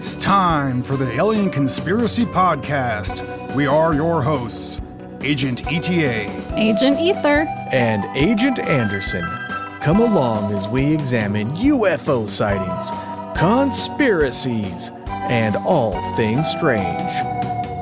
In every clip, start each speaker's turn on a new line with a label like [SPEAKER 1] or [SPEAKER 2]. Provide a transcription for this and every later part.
[SPEAKER 1] It's time for the Alien Conspiracy Podcast. We are your hosts, Agent ETA,
[SPEAKER 2] Agent Ether,
[SPEAKER 3] and Agent Anderson. Come along as we examine UFO sightings, conspiracies, and all things strange.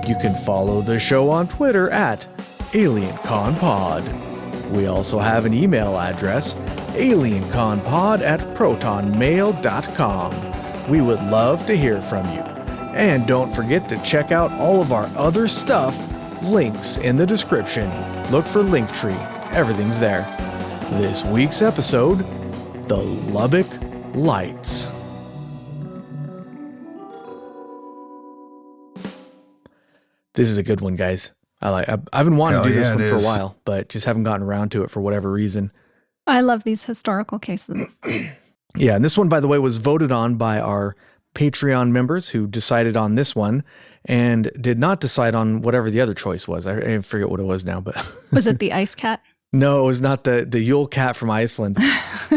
[SPEAKER 3] You can follow the show on Twitter at AlienConPod. We also have an email address, alienconpod@protonmail.com. We would love to hear from you. And don't forget to check out all of our other stuff. Links in the description. Look for Linktree. Everything's there. This week's episode, the Lubbock Lights. This is a good one, guys. I've been wanting to do this one for a while, but just haven't gotten around to it for whatever reason.
[SPEAKER 2] I love these historical cases.
[SPEAKER 3] Yeah, and this one, by the way, was voted on by our Patreon members who decided on this one and did not decide on whatever the other choice was. I forget what it was now, but...
[SPEAKER 2] Was it the ice cat?
[SPEAKER 3] No, it was not the Yule cat from Iceland.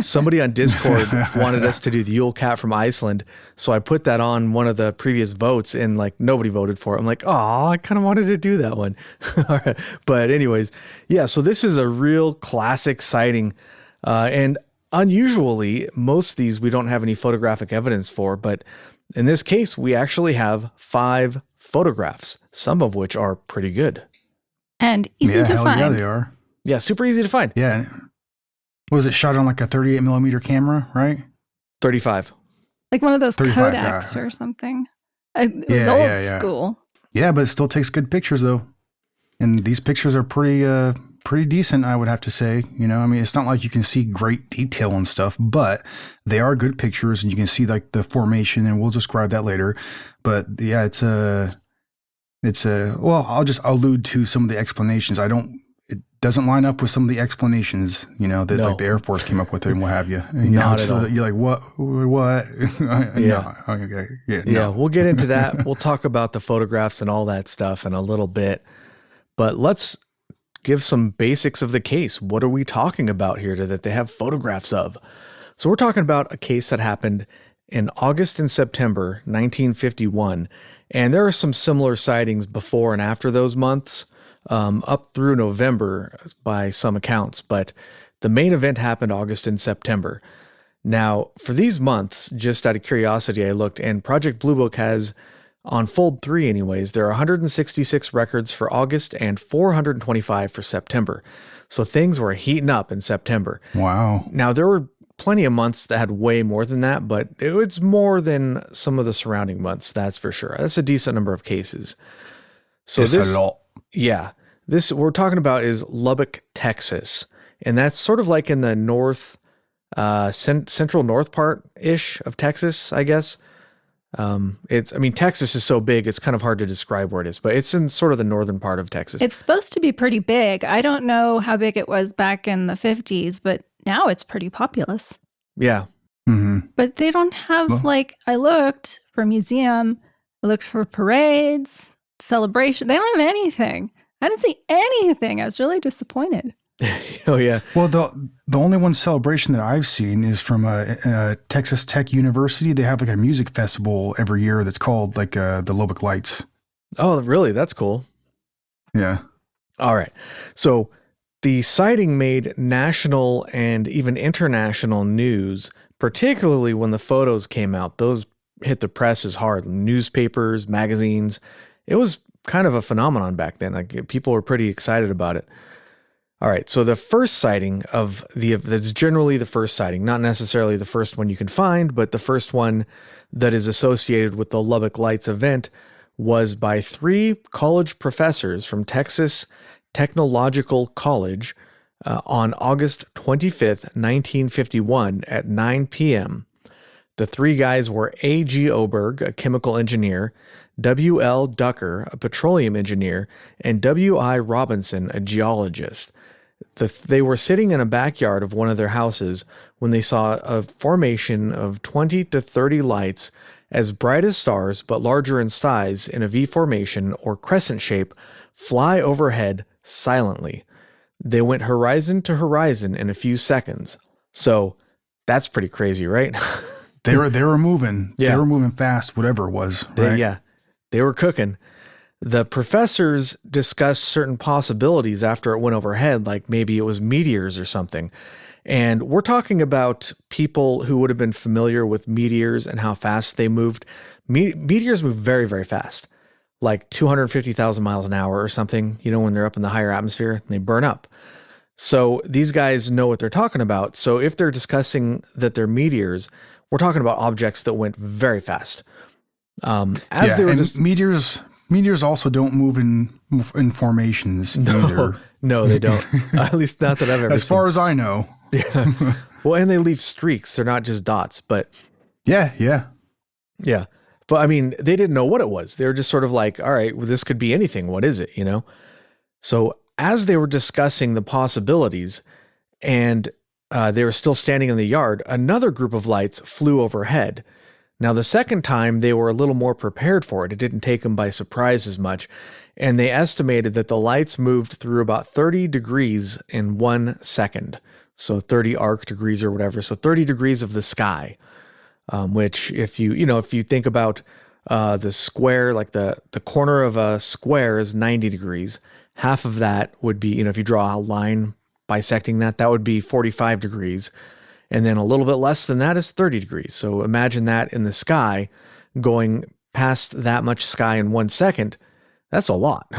[SPEAKER 3] Somebody on Discord wanted us to do the Yule cat from Iceland, so I put that on one of the previous votes, and like nobody voted for it. I'm like, oh, I kind of wanted to do that one. All right. But anyways, yeah, so this is a real classic sighting, and unusually, most of these we don't have any photographic evidence for, but in this case, we actually have 5 photographs, some of which are pretty good.
[SPEAKER 2] And easy to find.
[SPEAKER 1] Yeah, they are.
[SPEAKER 3] Yeah, super easy to find.
[SPEAKER 1] Yeah. Was it shot on like a 38 millimeter camera, right?
[SPEAKER 3] 35.
[SPEAKER 2] Like one of those
[SPEAKER 1] 35,
[SPEAKER 2] Kodaks or something. It was
[SPEAKER 1] Yeah,
[SPEAKER 2] old
[SPEAKER 1] yeah.
[SPEAKER 2] school.
[SPEAKER 1] Yeah, but it still takes good pictures though. And these pictures are pretty decent, I would have to say. You know, I mean, it's not like you can see great detail and stuff, but they are good pictures, and you can see like the formation, and we'll describe that later. But yeah, well, I'll just allude to some of the explanations. It doesn't line up with some of the explanations, you know, that like the Air Force came up with it and what have you. And,
[SPEAKER 3] Not at all.
[SPEAKER 1] You're like, what?
[SPEAKER 3] Yeah.
[SPEAKER 1] No. Okay. Yeah.
[SPEAKER 3] Yeah,
[SPEAKER 1] No.
[SPEAKER 3] we'll get into that. We'll talk about the photographs and all that stuff in a little bit. But let's give some basics of the case. What are we talking about here that they have photographs of? So we're talking about a case that happened in August and September 1951. And there are some similar sightings before and after those months, up through November by some accounts. But the main event happened August and September. Now, for these months, just out of curiosity, I looked, and Project Blue Book has, on Fold 3 anyways, there are 166 records for August and 425 for September. So things were heating up in September.
[SPEAKER 1] Wow.
[SPEAKER 3] Now, there were plenty of months that had way more than that, but it's more than some of the surrounding months, that's for sure. That's a decent number of cases. So
[SPEAKER 1] It's a lot.
[SPEAKER 3] Yeah. This we're talking about is Lubbock, Texas. And that's sort of like in the north, central north part-ish of Texas, I guess. Texas is so big, it's kind of hard to describe where it is, but it's in sort of the northern part of Texas.
[SPEAKER 2] It's supposed to be pretty big. I don't know how big it was back in the 50s, but now it's pretty populous.
[SPEAKER 3] Yeah.
[SPEAKER 1] Mm-hmm.
[SPEAKER 2] But they don't have, I looked for a museum, I looked for parades, celebration. They don't have anything. I didn't see anything. I was really disappointed.
[SPEAKER 3] Oh, yeah.
[SPEAKER 1] Well, the only one celebration that I've seen is from Texas Tech University. They have like a music festival every year that's called like the Lubbock Lights.
[SPEAKER 3] Oh, really? That's cool.
[SPEAKER 1] Yeah.
[SPEAKER 3] All right. So the sighting made national and even international news, particularly when the photos came out. Those hit the press as hard. Newspapers, magazines. It was kind of a phenomenon back then. Like people were pretty excited about it. All right, so the first sighting that's generally the first sighting, not necessarily the first one you can find, but the first one that is associated with the Lubbock Lights event was by 3 college professors from Texas Technological College on August 25th, 1951 at 9 p.m. The 3 guys were A.G. Oberg, a chemical engineer, W.L. Ducker, a petroleum engineer, and W.I. Robinson, a geologist. They were sitting in a backyard of one of their houses when they saw a formation of 20 to 30 lights as bright as stars but larger in size in a V formation or crescent shape fly overhead silently. They went horizon to horizon in a few seconds. So that's pretty crazy, right?
[SPEAKER 1] They were moving.
[SPEAKER 3] Yeah.
[SPEAKER 1] They were moving fast, whatever it was. Right?
[SPEAKER 3] They were cooking. The professors discussed certain possibilities after it went overhead, like maybe it was meteors or something. And we're talking about people who would have been familiar with meteors and how fast they moved. Meteors move very, very fast, like 250,000 miles an hour or something, when they're up in the higher atmosphere and they burn up. So these guys know what they're talking about. So if they're discussing that they're meteors, we're talking about objects that went very fast.
[SPEAKER 1] Meteors also don't move in formations either.
[SPEAKER 3] No, they don't. At least not that I've ever seen.
[SPEAKER 1] As far as I know.
[SPEAKER 3] Yeah. Well, and they leave streaks. They're not just dots, but
[SPEAKER 1] yeah.
[SPEAKER 3] But I mean, they didn't know what it was. They were just sort of like, all right, well, this could be anything. What is it? So as they were discussing the possibilities and they were still standing in the yard, another group of lights flew overhead. Now, the second time, they were a little more prepared for it. It didn't take them by surprise as much. And they estimated that the lights moved through about 30 degrees in 1 second. So 30 arc degrees or whatever. So 30 degrees of the sky, which if you think about the square, like the corner of a square is 90 degrees. Half of that would be, if you draw a line bisecting that would be 45 degrees. And then a little bit less than that is 30 degrees. So imagine that in the sky going past that much sky in 1 second. That's a lot.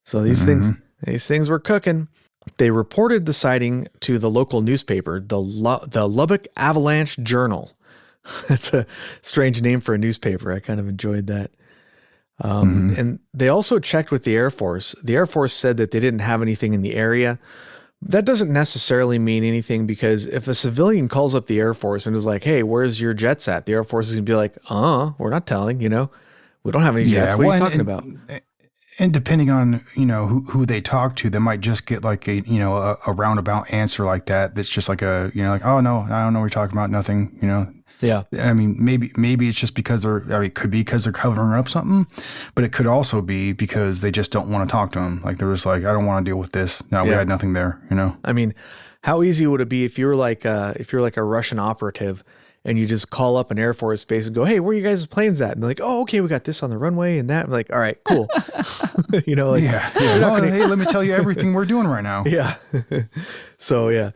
[SPEAKER 3] So these things were cooking. They reported the sighting to the local newspaper, the Lubbock Avalanche Journal. That's a strange name for a newspaper. I kind of enjoyed that. And they also checked with the Air Force. The Air Force said that they didn't have anything in the area. That doesn't necessarily mean anything, because if a civilian calls up the Air Force and is like, hey, where's your jets at? The Air Force is going to be like, we're not telling, we don't have any jets. What are you talking about?
[SPEAKER 1] And depending on, who they talk to, they might just get like a roundabout answer like that. That's just like oh no, I don't know what you're talking about. Nothing,
[SPEAKER 3] Yeah.
[SPEAKER 1] I mean, maybe it's just because it could be because they're covering up something, but it could also be because they just don't want to talk to them. Like they're just like, I don't want to deal with this. No, we had nothing there, I
[SPEAKER 3] mean, how easy would it be if you're like a Russian operative and you just call up an Air Force base and go, hey, where are you guys' planes at? And they're like, oh, okay, we got this on the runway and that. I'm like, all right, cool. Well,
[SPEAKER 1] hey, let me tell you everything we're doing right now.
[SPEAKER 3] Yeah. So,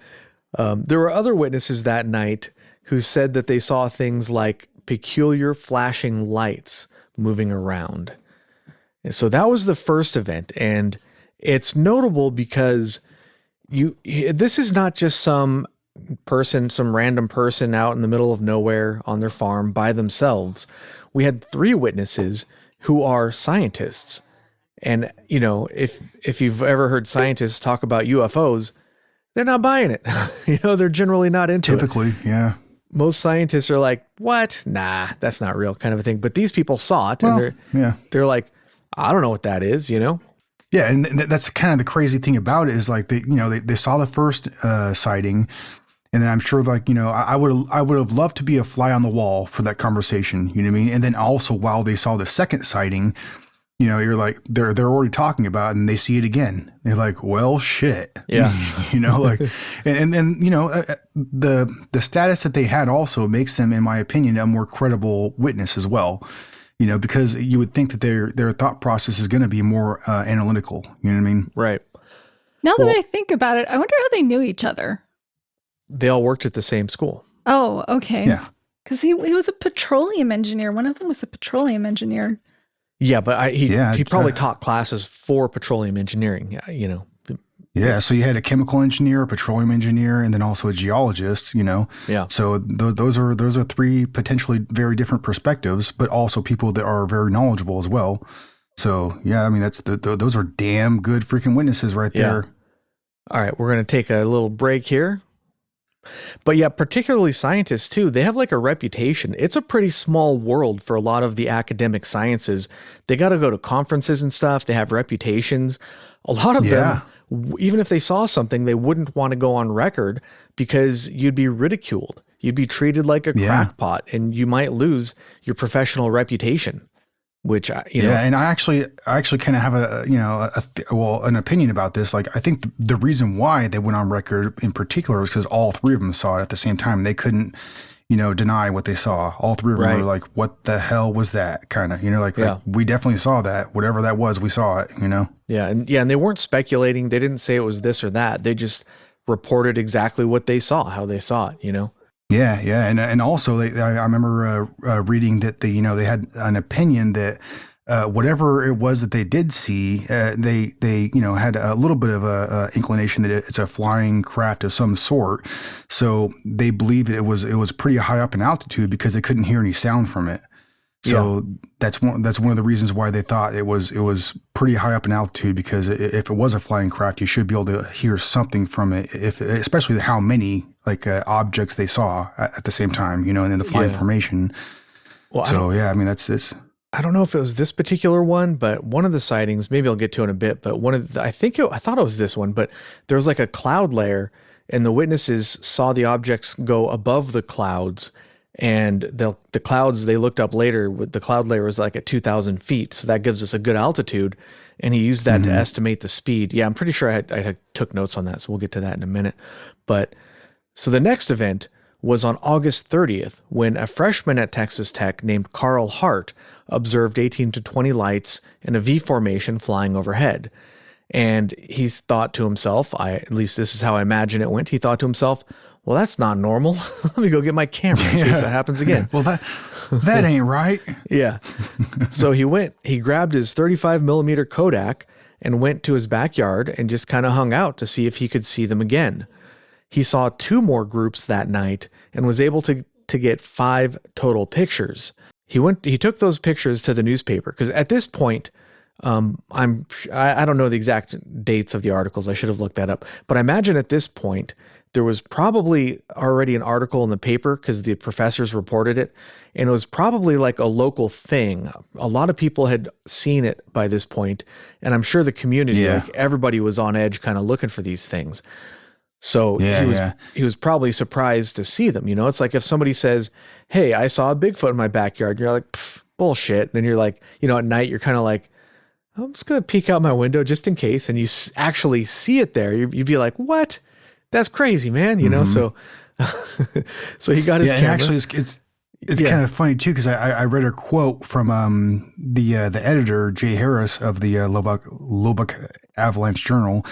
[SPEAKER 3] there were other witnesses that night who said that they saw things like peculiar flashing lights moving around. And so that was the first event. And it's notable because this is not just some random person out in the middle of nowhere on their farm by themselves. We had 3 witnesses who are scientists. And, if you've ever heard scientists talk about UFOs, they're not buying it. They're generally not into it.
[SPEAKER 1] Typically, yeah.
[SPEAKER 3] Most scientists are like, what? Nah, that's not real, kind of a thing. But these people saw it, and they're like, I don't know what that is, Yeah,
[SPEAKER 1] and that's kind of the crazy thing about it is like they saw the first sighting, and then I'm sure I would have loved to be a fly on the wall for that conversation, you know what I mean? And then also while they saw the second sighting, you're like they're already talking about it and they see it again. They're like, well, shit.
[SPEAKER 3] Yeah.
[SPEAKER 1] And then the status that they had also makes them, in my opinion, a more credible witness as well. Because you would think that their thought process is going to be more analytical. You know what I mean?
[SPEAKER 3] Right.
[SPEAKER 2] Now that I think about it, I wonder how they knew each other.
[SPEAKER 3] They all worked at the same school.
[SPEAKER 2] Oh, okay.
[SPEAKER 1] Yeah.
[SPEAKER 2] Because he was a petroleum engineer. One of them was a petroleum engineer.
[SPEAKER 3] Yeah, but he probably taught classes for petroleum engineering,
[SPEAKER 1] Yeah, so you had a chemical engineer, a petroleum engineer, and then also a geologist,
[SPEAKER 3] Yeah.
[SPEAKER 1] So those are 3 potentially very different perspectives, but also people that are very knowledgeable as well. So, yeah, I mean, those are damn good freaking witnesses right there.
[SPEAKER 3] All right, we're going to take a little break here. But yeah, particularly scientists too, they have like a reputation. It's a pretty small world for a lot of the academic sciences. They got to go to conferences and stuff. They have reputations. A lot of them, even if they saw something, they wouldn't want to go on record because you'd be ridiculed. You'd be treated like a crackpot and you might lose your professional reputation. Which
[SPEAKER 1] and I actually kind of have an opinion about this. Like, I think the reason why they went on record in particular is because all 3 of them saw it at the same time. They couldn't, deny what they saw. All three of them
[SPEAKER 3] Right.
[SPEAKER 1] were like, what the hell was that? Kind of, like
[SPEAKER 3] Yeah.
[SPEAKER 1] we definitely saw that. Whatever that was, we saw it,
[SPEAKER 3] Yeah, and they weren't speculating. They didn't say it was this or that. They just reported exactly what they saw, how they saw it,
[SPEAKER 1] Yeah, yeah, and also I remember reading that they had an opinion that whatever it was that they did see, they had a little bit of a inclination that it's a flying craft of some sort. So they believed it was pretty high up in altitude because they couldn't hear any sound from it. So that's one of the reasons why they thought it was pretty high up in altitude, because if it was a flying craft, you should be able to hear something from it, especially how many objects they saw at the same time, and in the flying formation.
[SPEAKER 3] Well,
[SPEAKER 1] so I mean that's.
[SPEAKER 3] I don't know if it was this particular one, but one of the sightings, maybe I'll get to it in a bit, but I thought it was this one, but there was like a cloud layer and the witnesses saw the objects go above the clouds, and the clouds, they looked up later, the cloud layer was like at 2,000 feet. So that gives us a good altitude. And he used that to estimate the speed. Yeah, I'm pretty sure I took notes on that. So we'll get to that in a minute. But so the next event was on August 30th, when a freshman at Texas Tech named Carl Hart observed 18 to 20 lights in a V formation flying overhead. And he thought to himself, at least this is how I imagine it went, he thought to himself, well, that's not normal. Let me go get my camera in case that happens again.
[SPEAKER 1] Well, that ain't right.
[SPEAKER 3] Yeah. So he grabbed his 35 millimeter Kodak and went to his backyard and just kind of hung out to see if he could see them again. He saw 2 more groups that night and was able to get 5 total pictures. He took those pictures to the newspaper because at this point, I don't know the exact dates of the articles. I should have looked that up. But I imagine at this point, there was probably already an article in the paper because the professors reported it. And it was probably like a local thing. A lot of people had seen it by this point, and I'm sure the community, like everybody was on edge kind of looking for these things. So he was probably surprised to see them. It's like if somebody says, hey, I saw a Bigfoot in my backyard. You're like, bullshit. And then you're like, at night, you're kind of like, I'm just going to peek out my window just in case. And you actually see it there. You'd be like, what? That's crazy, man. So so he got his camera.
[SPEAKER 1] And actually it's kind of funny too, because I read a quote from the editor Jay Harris of the Lubbock Avalanche Journal,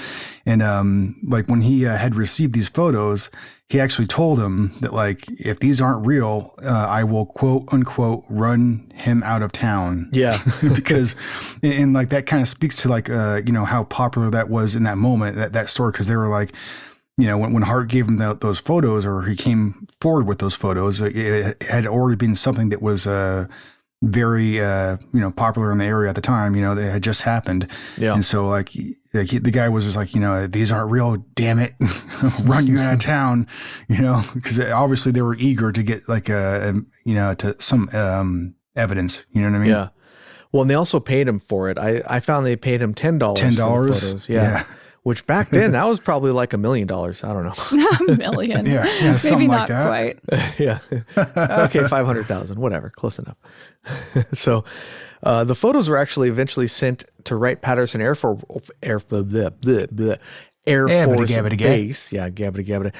[SPEAKER 1] and like when he had received these photos, he actually told him that like if these aren't real, I will quote unquote run him out of town.
[SPEAKER 3] Yeah,
[SPEAKER 1] because and like that kind of speaks to like how popular that was in that moment, that story, because they were like, when Hart gave him those photos, or he came forward with those photos, it had already been something that was very popular in the area at the time. That had just happened. Yeah. And so the guy was just like, these aren't real, damn it, run you out of town, because obviously they were eager to get like to some evidence. You know what I mean?
[SPEAKER 3] Yeah. Well, and they also paid him for it. I found they paid him $10.
[SPEAKER 1] $10.
[SPEAKER 3] For the photos. Yeah. Which back then, that was probably like $1 million. I don't know.
[SPEAKER 2] $1 million.
[SPEAKER 1] Yeah, something
[SPEAKER 2] maybe
[SPEAKER 1] like
[SPEAKER 2] not
[SPEAKER 1] that.
[SPEAKER 2] Quite.
[SPEAKER 3] Yeah. Okay, 500,000, whatever, close enough. So the photos were actually eventually sent to Wright-Patterson Air Force Base. Yeah, gabbity.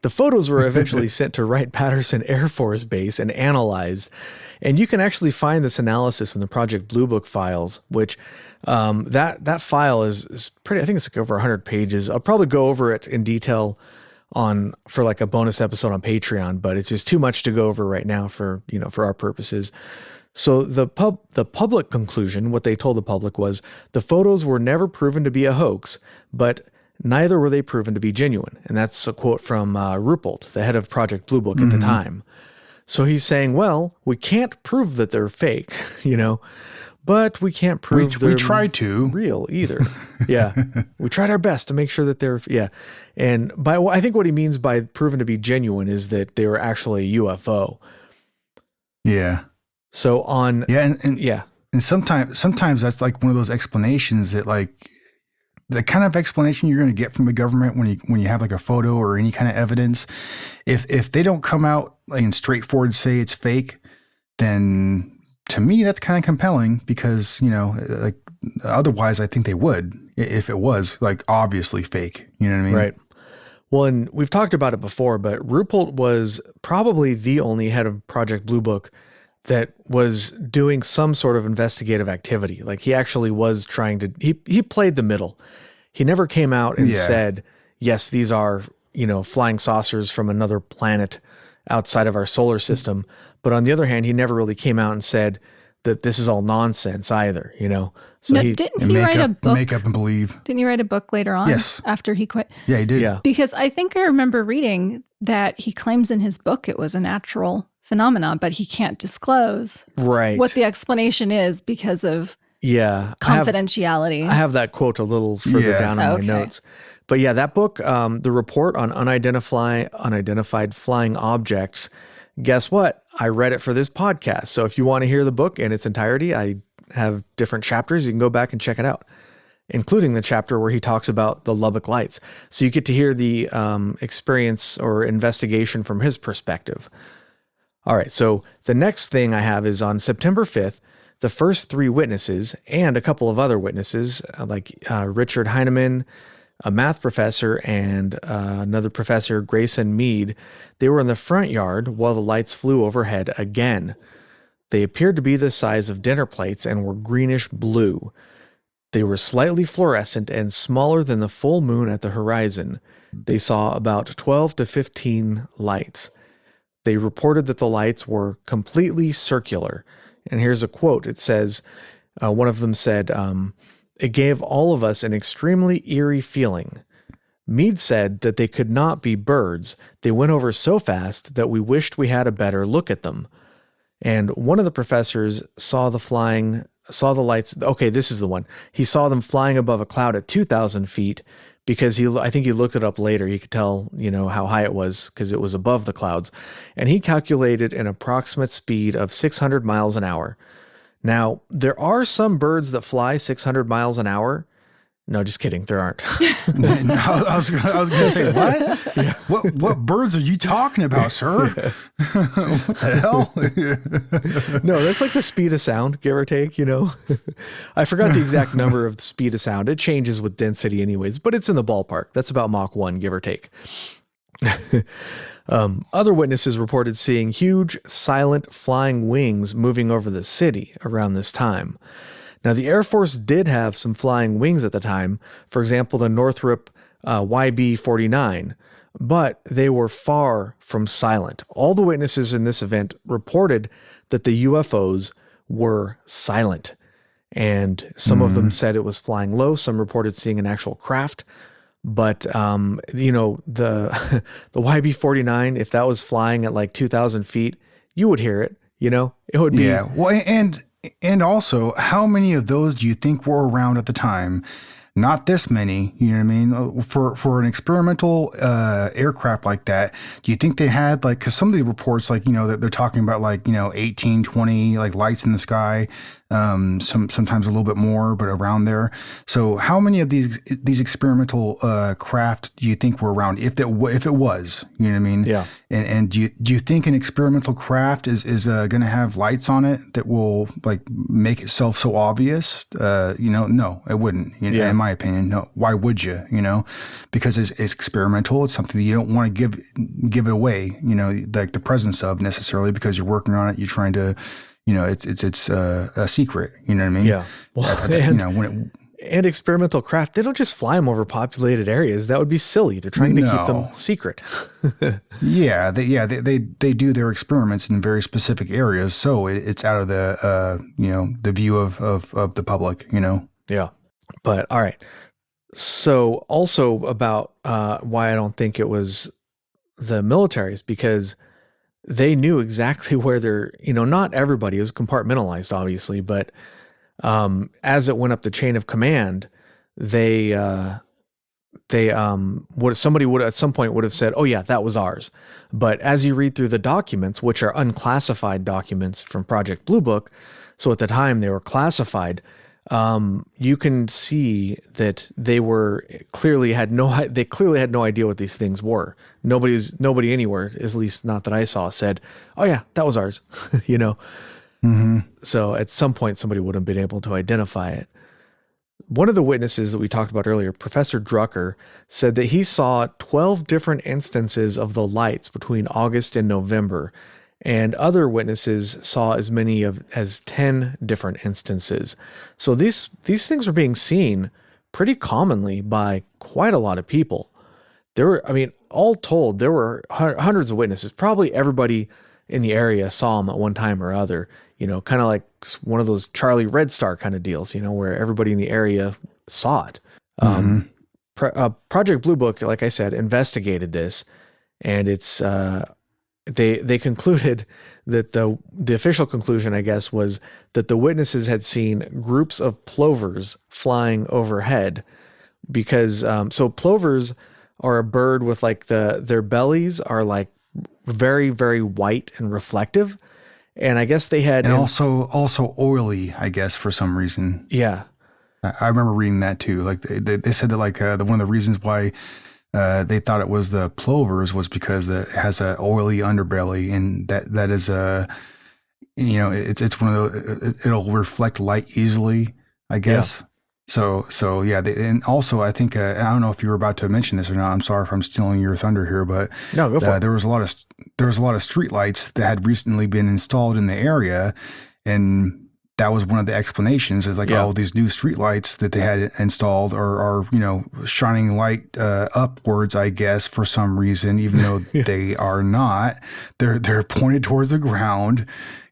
[SPEAKER 3] The photos were eventually sent to Wright-Patterson Air Force Base and analyzed. And you can actually find this analysis in the Project Blue Book files, which that file is pretty, I think it's like over 100 pages. I'll probably go over it in detail for like a bonus episode on Patreon, but it's just too much to go over right now for our purposes. So the public conclusion, what they told the public was the photos were never proven to be a hoax, but neither were they proven to be genuine. And that's a quote from Ruppelt, the head of Project Blue Book at the time. So he's saying, well, we can't prove that they're fake, but we can't prove
[SPEAKER 1] we tried to
[SPEAKER 3] real either. Yeah. We tried our best to make sure that they're, And I think what he means by proven to be genuine is that they were actually a UFO.
[SPEAKER 1] Yeah.
[SPEAKER 3] So
[SPEAKER 1] and sometimes that's like one of those explanations that like the kind of explanation you're going to get from the government when you have like a photo or any kind of evidence, if they don't come out like and straightforward say it's fake, then to me that's kind of compelling, because like otherwise I think they would if it was like obviously fake. You know what I mean?
[SPEAKER 3] Right. Well, and we've talked about it before, but Ruppelt was probably the only head of Project Blue Book that was doing some sort of investigative activity. Like he actually was trying to, he played the middle. He never came out and said, yes, these are, flying saucers from another planet outside of our solar system. But on the other hand, he never really came out and said that this is all nonsense either, So
[SPEAKER 2] no, didn't he write a book?
[SPEAKER 1] Make up and believe.
[SPEAKER 2] Didn't he write a book later on?
[SPEAKER 1] Yes.
[SPEAKER 2] After he quit?
[SPEAKER 1] Yeah, he did.
[SPEAKER 3] Yeah.
[SPEAKER 2] Because I think I remember reading that he claims in his book it was a natural phenomenon, but he can't disclose what the explanation is because of confidentiality.
[SPEAKER 3] I have that quote a little further down in my notes. But yeah, that book, the report on unidentified flying objects, guess what? I read it for this podcast. So if you want to hear the book in its entirety, I have different chapters. You can go back and check it out, including the chapter where he talks about the Lubbock Lights. So you get to hear the experience or investigation from his perspective. All right, so the next thing I have is on September 5th, the first 3 witnesses and a couple of other witnesses, like Richard Heinemann, a math professor, and another professor, Grayson Mead, they were in the front yard while the lights flew overhead again. They appeared to be the size of dinner plates and were greenish blue. They were slightly fluorescent and smaller than the full moon at the horizon. They saw about 12 to 15 lights. They reported that the lights were completely circular. And here's a quote. It says, one of them said, it gave all of us an extremely eerie feeling. Mead said that they could not be birds. They went over so fast that we wished we had a better look at them. And one of the professors saw the lights. Okay, this is the one. He saw them flying above a cloud at 2,000 feet because I think he looked it up later. He could tell, how high it was because it was above the clouds. And he calculated an approximate speed of 600 miles an hour. Now, there are some birds that fly 600 miles an hour. No, just kidding. There aren't.
[SPEAKER 1] I was going to say, what? Yeah. What birds are you talking about, sir? What the hell?
[SPEAKER 3] No, that's like the speed of sound, give or take, I forgot the exact number of the speed of sound. It changes with density anyways, but it's in the ballpark. That's about Mach 1, give or take. Other witnesses reported seeing huge, silent flying wings moving over the city around this time. Now, the Air Force did have some flying wings at the time, for example, the Northrop YB-49, but they were far from silent. All the witnesses in this event reported that the UFOs were silent, and some of them said it was flying low. Some reported seeing an actual craft. But, the YB-49, if that was flying at like 2,000 feet, you would hear it, it would be.
[SPEAKER 1] Yeah. Well, and also, how many of those do you think were around at the time? Not this many, you know what I mean? For an experimental aircraft like that, do you think they had because some of the reports that they're talking about 18, 20 lights in the sky, sometimes a little bit more, but around there. So how many of these experimental craft do you think were around if it was, you know what I mean?
[SPEAKER 3] Yeah.
[SPEAKER 1] And do you think an experimental craft is going to have lights on it that will make itself so obvious? No, it wouldn't. In my opinion, no. Why would you? Because it's experimental. It's something that you don't want to give it away. The presence of necessarily because you're working on it. You're trying to, it's a secret. You know what I mean?
[SPEAKER 3] Yeah. Well, and experimental craft, they don't just fly them over populated areas. That would be silly. They're trying to keep them secret. They do their experiments in very specific areas, so it's out of the view of the public. Yeah. But all right. So also about why I don't think it was the military's, because they knew exactly where they're, not everybody, it was compartmentalized, obviously, but as it went up the chain of command, somebody would at some point would have said, oh yeah, that was ours. But as you read through the documents, which are unclassified documents from Project Blue Book, so at the time they were classified, you can see that they clearly had no idea what these things were. Nobody anywhere, at least not that I saw, said, oh yeah, that was ours, Mm-hmm. So at some point somebody would have been able to identify it. one of the witnesses that we talked about earlier, Professor Drucker, said that he saw 12 different instances of the lights between August and November, and other witnesses saw as many as 10 different instances. So these things were being seen pretty commonly by quite a lot of people. There were, I mean, all told, there were hundreds of witnesses. Probably everybody in the area saw them at one time or other, kind of like one of those Charlie Red Star kind of deals, where everybody in the area saw it. Project Blue Book, like I said, investigated this, and it's they concluded that the official conclusion, I guess, was that the witnesses had seen groups of plovers flying overhead, because so plovers are a bird with like their bellies are like very, very white and reflective. And I guess they had...
[SPEAKER 1] And also oily, I guess, for some reason.
[SPEAKER 3] Yeah.
[SPEAKER 1] I remember reading that too. Like they said that like one of the reasons why they thought it was the plovers was because it has a oily underbelly, and that is it's one of the, it'll reflect light easily, I guess. Yeah. So yeah, and also I think I don't know if you were about to mention this or not. I'm sorry if I'm stealing your thunder here, but
[SPEAKER 3] no, go for it.
[SPEAKER 1] There was a lot of street lights that had recently been installed in the area, and that was one of the explanations. Is like, oh, these new street lights that they had installed are shining light upwards, I guess, for some reason, even though they are not. They're pointed towards the ground.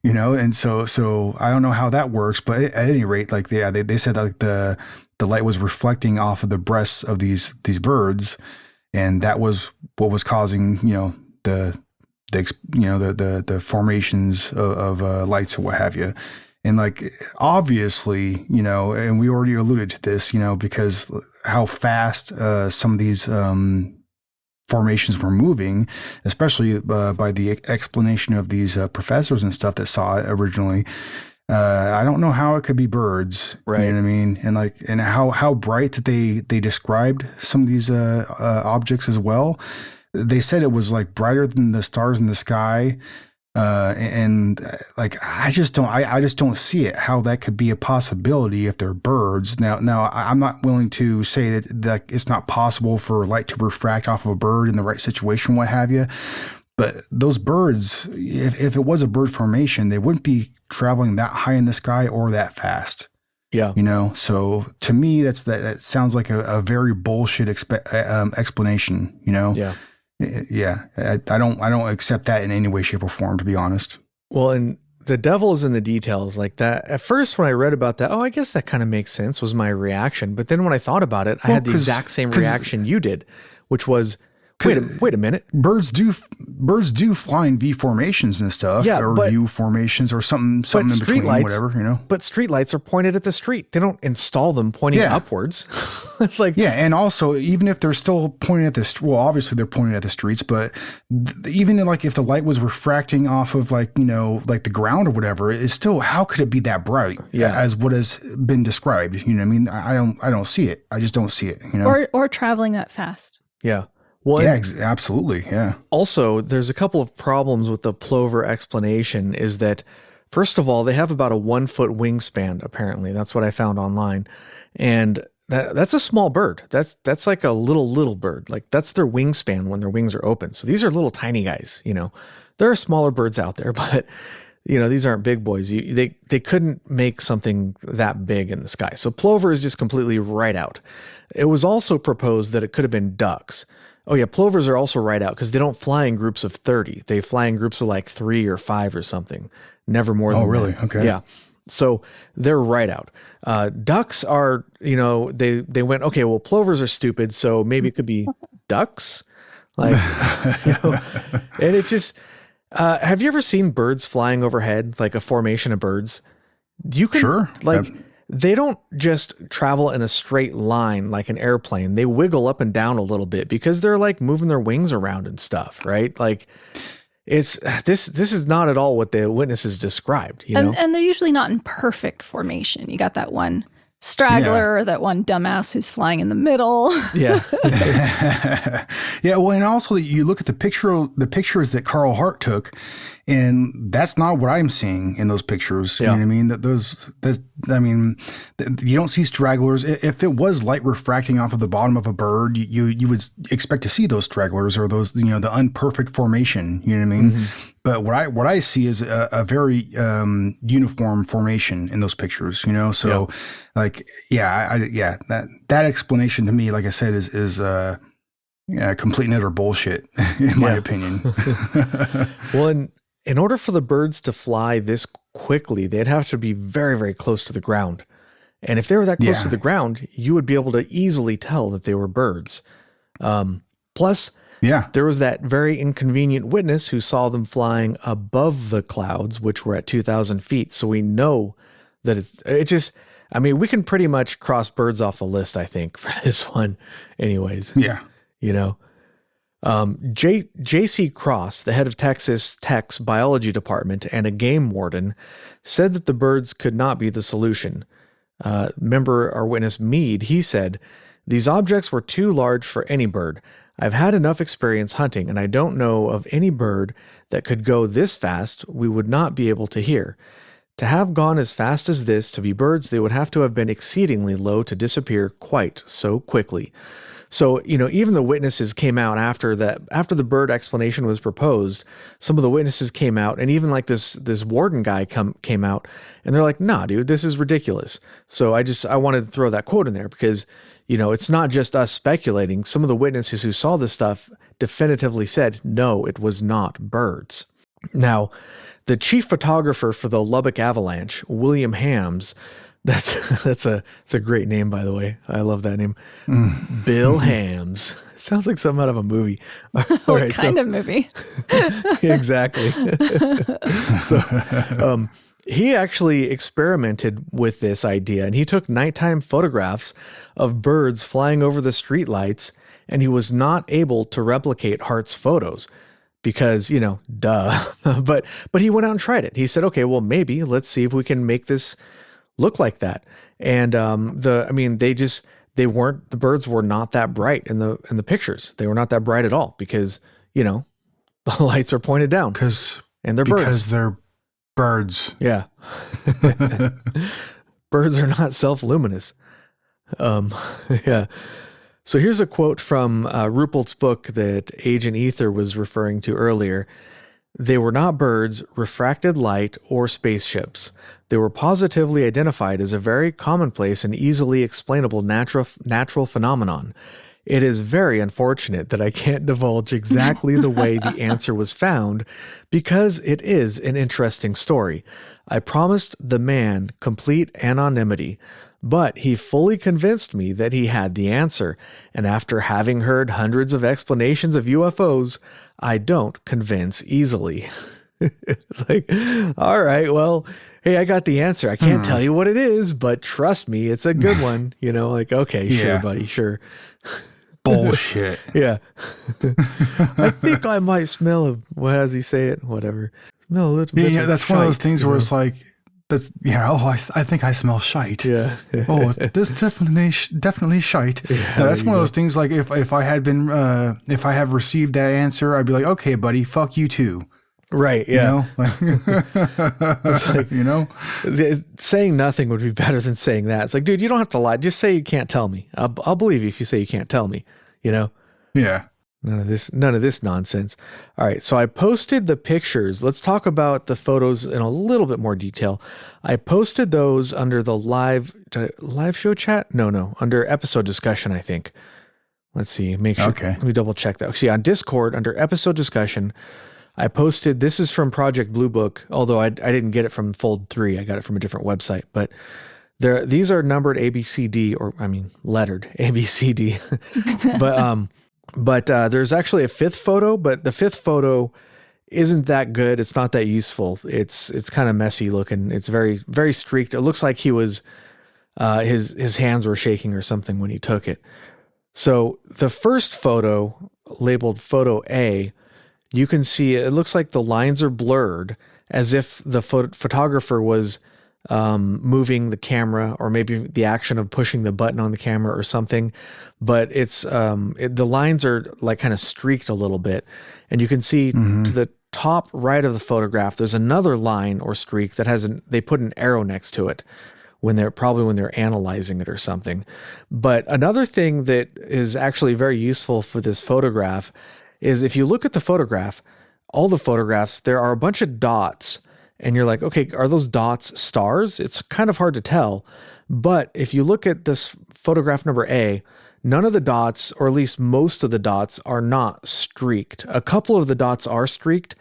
[SPEAKER 1] And so I don't know how that works, but at any rate, like they said like the light was reflecting off of the breasts of these birds, and that was what was causing the formations of lights or what have you. And like obviously, and we already alluded to this, because how fast some of these formations were moving, especially by the explanation of these professors and stuff that saw it originally. I don't know how it could be birds,
[SPEAKER 3] right?
[SPEAKER 1] You know what I mean? And how bright that they described some of these objects as well. They said it was like brighter than the stars in the sky. And like I just don't see it how that could be a possibility if they're birds. Now I'm not willing to say that it's not possible for light to refract off of a bird in the right situation, what have you. But those birds, if it was a bird formation, they wouldn't be traveling that high in the sky or that fast.
[SPEAKER 3] Yeah.
[SPEAKER 1] So to me, that sounds like a very bullshit explanation.
[SPEAKER 3] Yeah.
[SPEAKER 1] Yeah, I don't accept that in any way, shape, or form, to be honest.
[SPEAKER 3] Well, and the devil is in the details like that. At first, when I read about that, I guess that kind of makes sense, was my reaction. But then when I thought about it, I had the exact same reaction you did, which was, wait a minute.
[SPEAKER 1] Birds do fly in V formations and stuff, or U formations, or something in between, whatever,
[SPEAKER 3] But street lights are pointed at the street. They don't install them pointing upwards. It's like,
[SPEAKER 1] and also even if they're still pointing at obviously they're pointing at the streets, but even like if the light was refracting off of like like the ground or whatever, it's still, how could it be that bright? As what has been described? I mean, I don't see it. I just don't see it.
[SPEAKER 2] Or traveling that fast.
[SPEAKER 3] Yeah.
[SPEAKER 1] Well, absolutely. Yeah.
[SPEAKER 3] Also, there's a couple of problems with the plover explanation. Is that, first of all, they have about a 1 foot wingspan. Apparently, that's what I found online, and that's a small bird. That's like a little bird. Like that's their wingspan when their wings are open. So these are little tiny guys. There are smaller birds out there, but these aren't big boys. They couldn't make something that big in the sky. So plover is just completely right out. It was also proposed that it could have been ducks. Oh yeah, plovers are also right out because they don't fly in groups of 30. They fly in groups of like 3 or 5 or something. Never more than
[SPEAKER 1] that. Oh, really?
[SPEAKER 3] That.
[SPEAKER 1] Okay.
[SPEAKER 3] Yeah. So they're right out. Ducks are, they went, okay, well, plovers are stupid, so maybe it could be ducks. Like, and it's just, have you ever seen birds flying overhead, like a formation of birds? You can,
[SPEAKER 1] sure.
[SPEAKER 3] They don't just travel in a straight line like an airplane. They wiggle up and down a little bit because they're like moving their wings around and stuff, right? Like this is not at all what the witnesses described,
[SPEAKER 2] And they're usually not in perfect formation. You got that one straggler, or that one dumbass who's flying in the middle.
[SPEAKER 3] Yeah.
[SPEAKER 1] Yeah. Well, and also you look at the pictures that Carl Hart took, And that's not what I'm seeing in those pictures. You know what I mean? You don't see stragglers. If it was light refracting off of the bottom of a bird, you would expect to see those stragglers or those, the unperfect formation. You know what I mean? Mm-hmm. But what I see is a very uniform formation in those pictures. So that explanation to me, like I said, is complete and utter bullshit in my opinion.
[SPEAKER 3] Well, in order for the birds to fly this quickly, they'd have to be very, very close to the ground. And if they were that close to the ground, you would be able to easily tell that they were birds. Plus, there was that very inconvenient witness who saw them flying above the clouds, which were at 2,000 feet. So we know that it's just, we can pretty much cross birds off the list, I think, for this one anyways.
[SPEAKER 1] Yeah.
[SPEAKER 3] J.C. Cross, the head of Texas Tech's biology department and a game warden, said that the birds could not be the solution. Remember our witness Meade, he said, "These objects were too large for any bird. I've had enough experience hunting, and I don't know of any bird that could go this fast we would not be able to hear. To have gone as fast as this to be birds, they would have to have been exceedingly low to disappear quite so quickly." So, even the witnesses came out after the bird explanation was proposed. Some of the witnesses came out, and even like this warden guy came out, and they're like, "Nah, dude, this is ridiculous." So I wanted to throw that quote in there because, it's not just us speculating. Some of the witnesses who saw this stuff definitively said, no, it was not birds. Now, the chief photographer for the Lubbock Avalanche, William Hams, that's a great name, by the way. I love that name. Bill Hams. It sounds like something out of a movie.
[SPEAKER 2] What kind of movie?
[SPEAKER 3] Exactly. So, he actually experimented with this idea, and he took nighttime photographs of birds flying over the streetlights, and he was not able to replicate Hart's photos. Because, duh. But he went out and tried it. He said, okay, well, maybe let's see if we can make this look like that. And the birds were not that bright in the pictures. They were not that bright at all because, the lights are pointed down.
[SPEAKER 1] Because they're birds.
[SPEAKER 3] Yeah. Birds are not self-luminous. Yeah. So here's a quote from Ruppelt's book that Agent Ether was referring to earlier. "They were not birds, refracted light, or spaceships. They were positively identified as a very commonplace and easily explainable natural phenomenon. It is very unfortunate that I can't divulge exactly the way the answer was found because it is an interesting story. I promised the man complete anonymity, but he fully convinced me that he had the answer, and after having heard hundreds of explanations of UFOs, I don't convince easily." It's like, all right, well, hey, I got the answer. I can't tell you what it is, but trust me, it's a good one. Okay, sure, buddy, sure.
[SPEAKER 1] Bullshit.
[SPEAKER 3] Yeah. I think I might smell how does he say it? Whatever. Smell a little bit.
[SPEAKER 1] Yeah, that's one of those things where it's like, I think I smell shite.
[SPEAKER 3] Yeah.
[SPEAKER 1] Oh, this definitely shite.
[SPEAKER 3] Yeah,
[SPEAKER 1] that's one of those things like if I have received that answer, I'd be like, okay, buddy, fuck you too.
[SPEAKER 3] Right. Yeah. Saying nothing would be better than saying that. It's like, dude, you don't have to lie. Just say you can't tell me. I'll believe you if you say you can't tell me,
[SPEAKER 1] Yeah.
[SPEAKER 3] None of this nonsense. All right. So I posted the pictures. Let's talk about the photos in a little bit more detail. I posted those under the live show chat. No, under episode discussion, I think. Let's see. Make sure.
[SPEAKER 1] Okay.
[SPEAKER 3] Let me double check that. See, on Discord under episode discussion, I posted, this is from Project Blue Book, although I didn't get it from Fold 3. I got it from a different website. But these are numbered ABCD, lettered ABCD. But there's actually a fifth photo, but the fifth photo isn't that good. It's not that useful. It's kind of messy looking. It's very, very streaked. It looks like he was, his hands were shaking or something when he took it. So the first photo, labeled photo A, you can see it looks like the lines are blurred as if the photographer was moving the camera, or maybe the action of pushing the button on the camera or something. But it's the lines are like kind of streaked a little bit, and you can see to top right of the photograph, there's another line or streak that they put an arrow next to it when they're analyzing it or something. But another thing that is actually very useful for this photograph is if you look at the photograph, all the photographs, there are a bunch of dots, and you're like, okay, are those dots stars? It's kind of hard to tell. But if you look at this photograph number A, none of the dots, or at least most of the dots, are not streaked. A couple of the dots are streaked,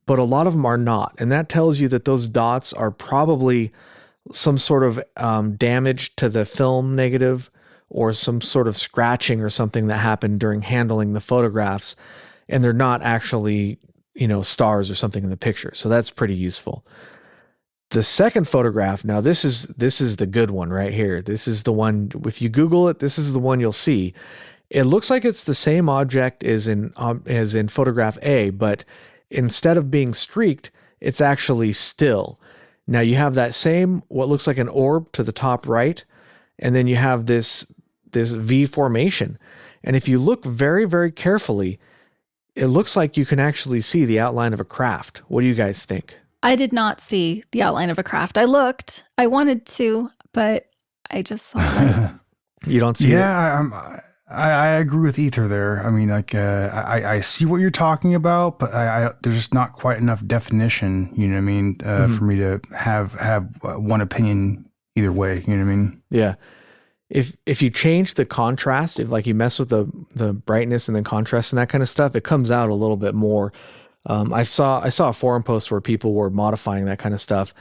[SPEAKER 3] but a lot of them are not. And that tells you that those dots are probably some sort of damage to the film negative, or some sort of scratching or something that happened during handling the photographs. And they're not actually, stars or something in the picture. So that's pretty useful. The second photograph, now this is the good one right here. This is the one, if you Google it, this is the one you'll see. It looks like it's the same object as in photograph A, but instead of being streaked, it's actually still. Now you have that same, what looks like an orb to the top right, and then you have this V formation. And if you look very, very carefully, it looks like you can actually see the outline of a craft. What do you guys think?
[SPEAKER 2] I did not see the outline of a craft. I looked. I wanted to, but I just saw lights.
[SPEAKER 3] You don't see it?
[SPEAKER 1] Yeah, I agree with Ether there. I mean, like, I see what you're talking about, but there's just not quite enough definition, you know what I mean, for me to have one opinion either way, you know what I mean?
[SPEAKER 3] Yeah. If you change the contrast, if like you mess with the brightness and the contrast and that kind of stuff, it comes out a little bit more. I saw a forum post where people were modifying that kind of stuff.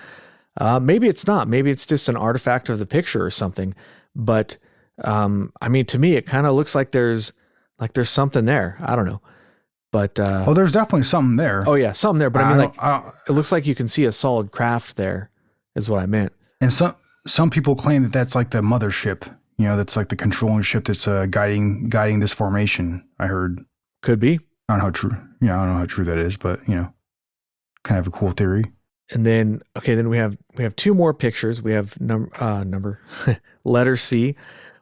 [SPEAKER 3] Maybe it's not. Maybe it's just an artifact of the picture or something. But I mean, to me, it kind of looks like there's something there. I don't know. But
[SPEAKER 1] there's definitely something there.
[SPEAKER 3] Oh yeah, something there. But I mean, it looks like you can see a solid craft there. Is what I meant.
[SPEAKER 1] And some people claim that that's like the mothership. That's like the controlling ship that's guiding this formation. I heard.
[SPEAKER 3] Could be.
[SPEAKER 1] I don't know how true. I don't know how true that is, but kind of a cool theory.
[SPEAKER 3] And then we have two more pictures. We have number letter C,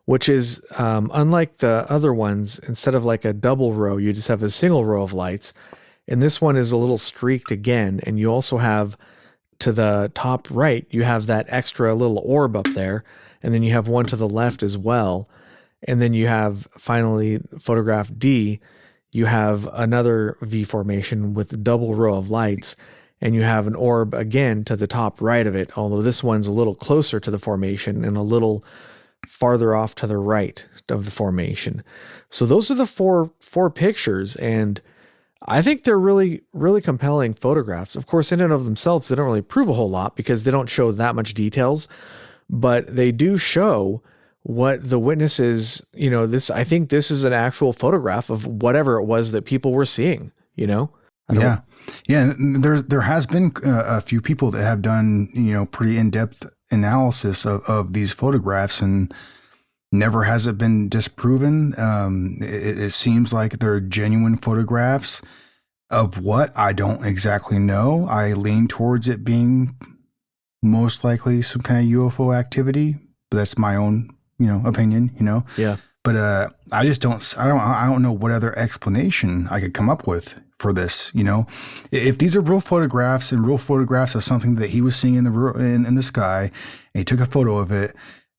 [SPEAKER 3] which is unlike the other ones. Instead of like a double row, you just have a single row of lights. And this one is a little streaked again. And you also have to the top right, you have that extra little orb up there, and then you have one to the left as well. And then you have finally photograph D. You have another V formation with a double row of lights, and you have an orb again to the top right of it, although this one's a little closer to the formation and a little farther off to the right of the formation. So those are the four pictures, and I think they're really, really compelling photographs. Of course, in and of themselves, they don't really prove a whole lot because they don't show that much details, but they do show what the witnesses, I think this is an actual photograph of whatever it was that people were seeing, Yeah.
[SPEAKER 1] There has been a few people that have done, pretty in-depth analysis of these photographs, and never has it been disproven. It seems like they're genuine photographs of what I don't exactly know. I lean towards it being most likely some kind of UFO activity, but that's my own opinion,
[SPEAKER 3] Yeah.
[SPEAKER 1] But I don't know what other explanation I could come up with for this, If these are real photographs and real photographs of something that he was seeing in the sky, and he took a photo of it,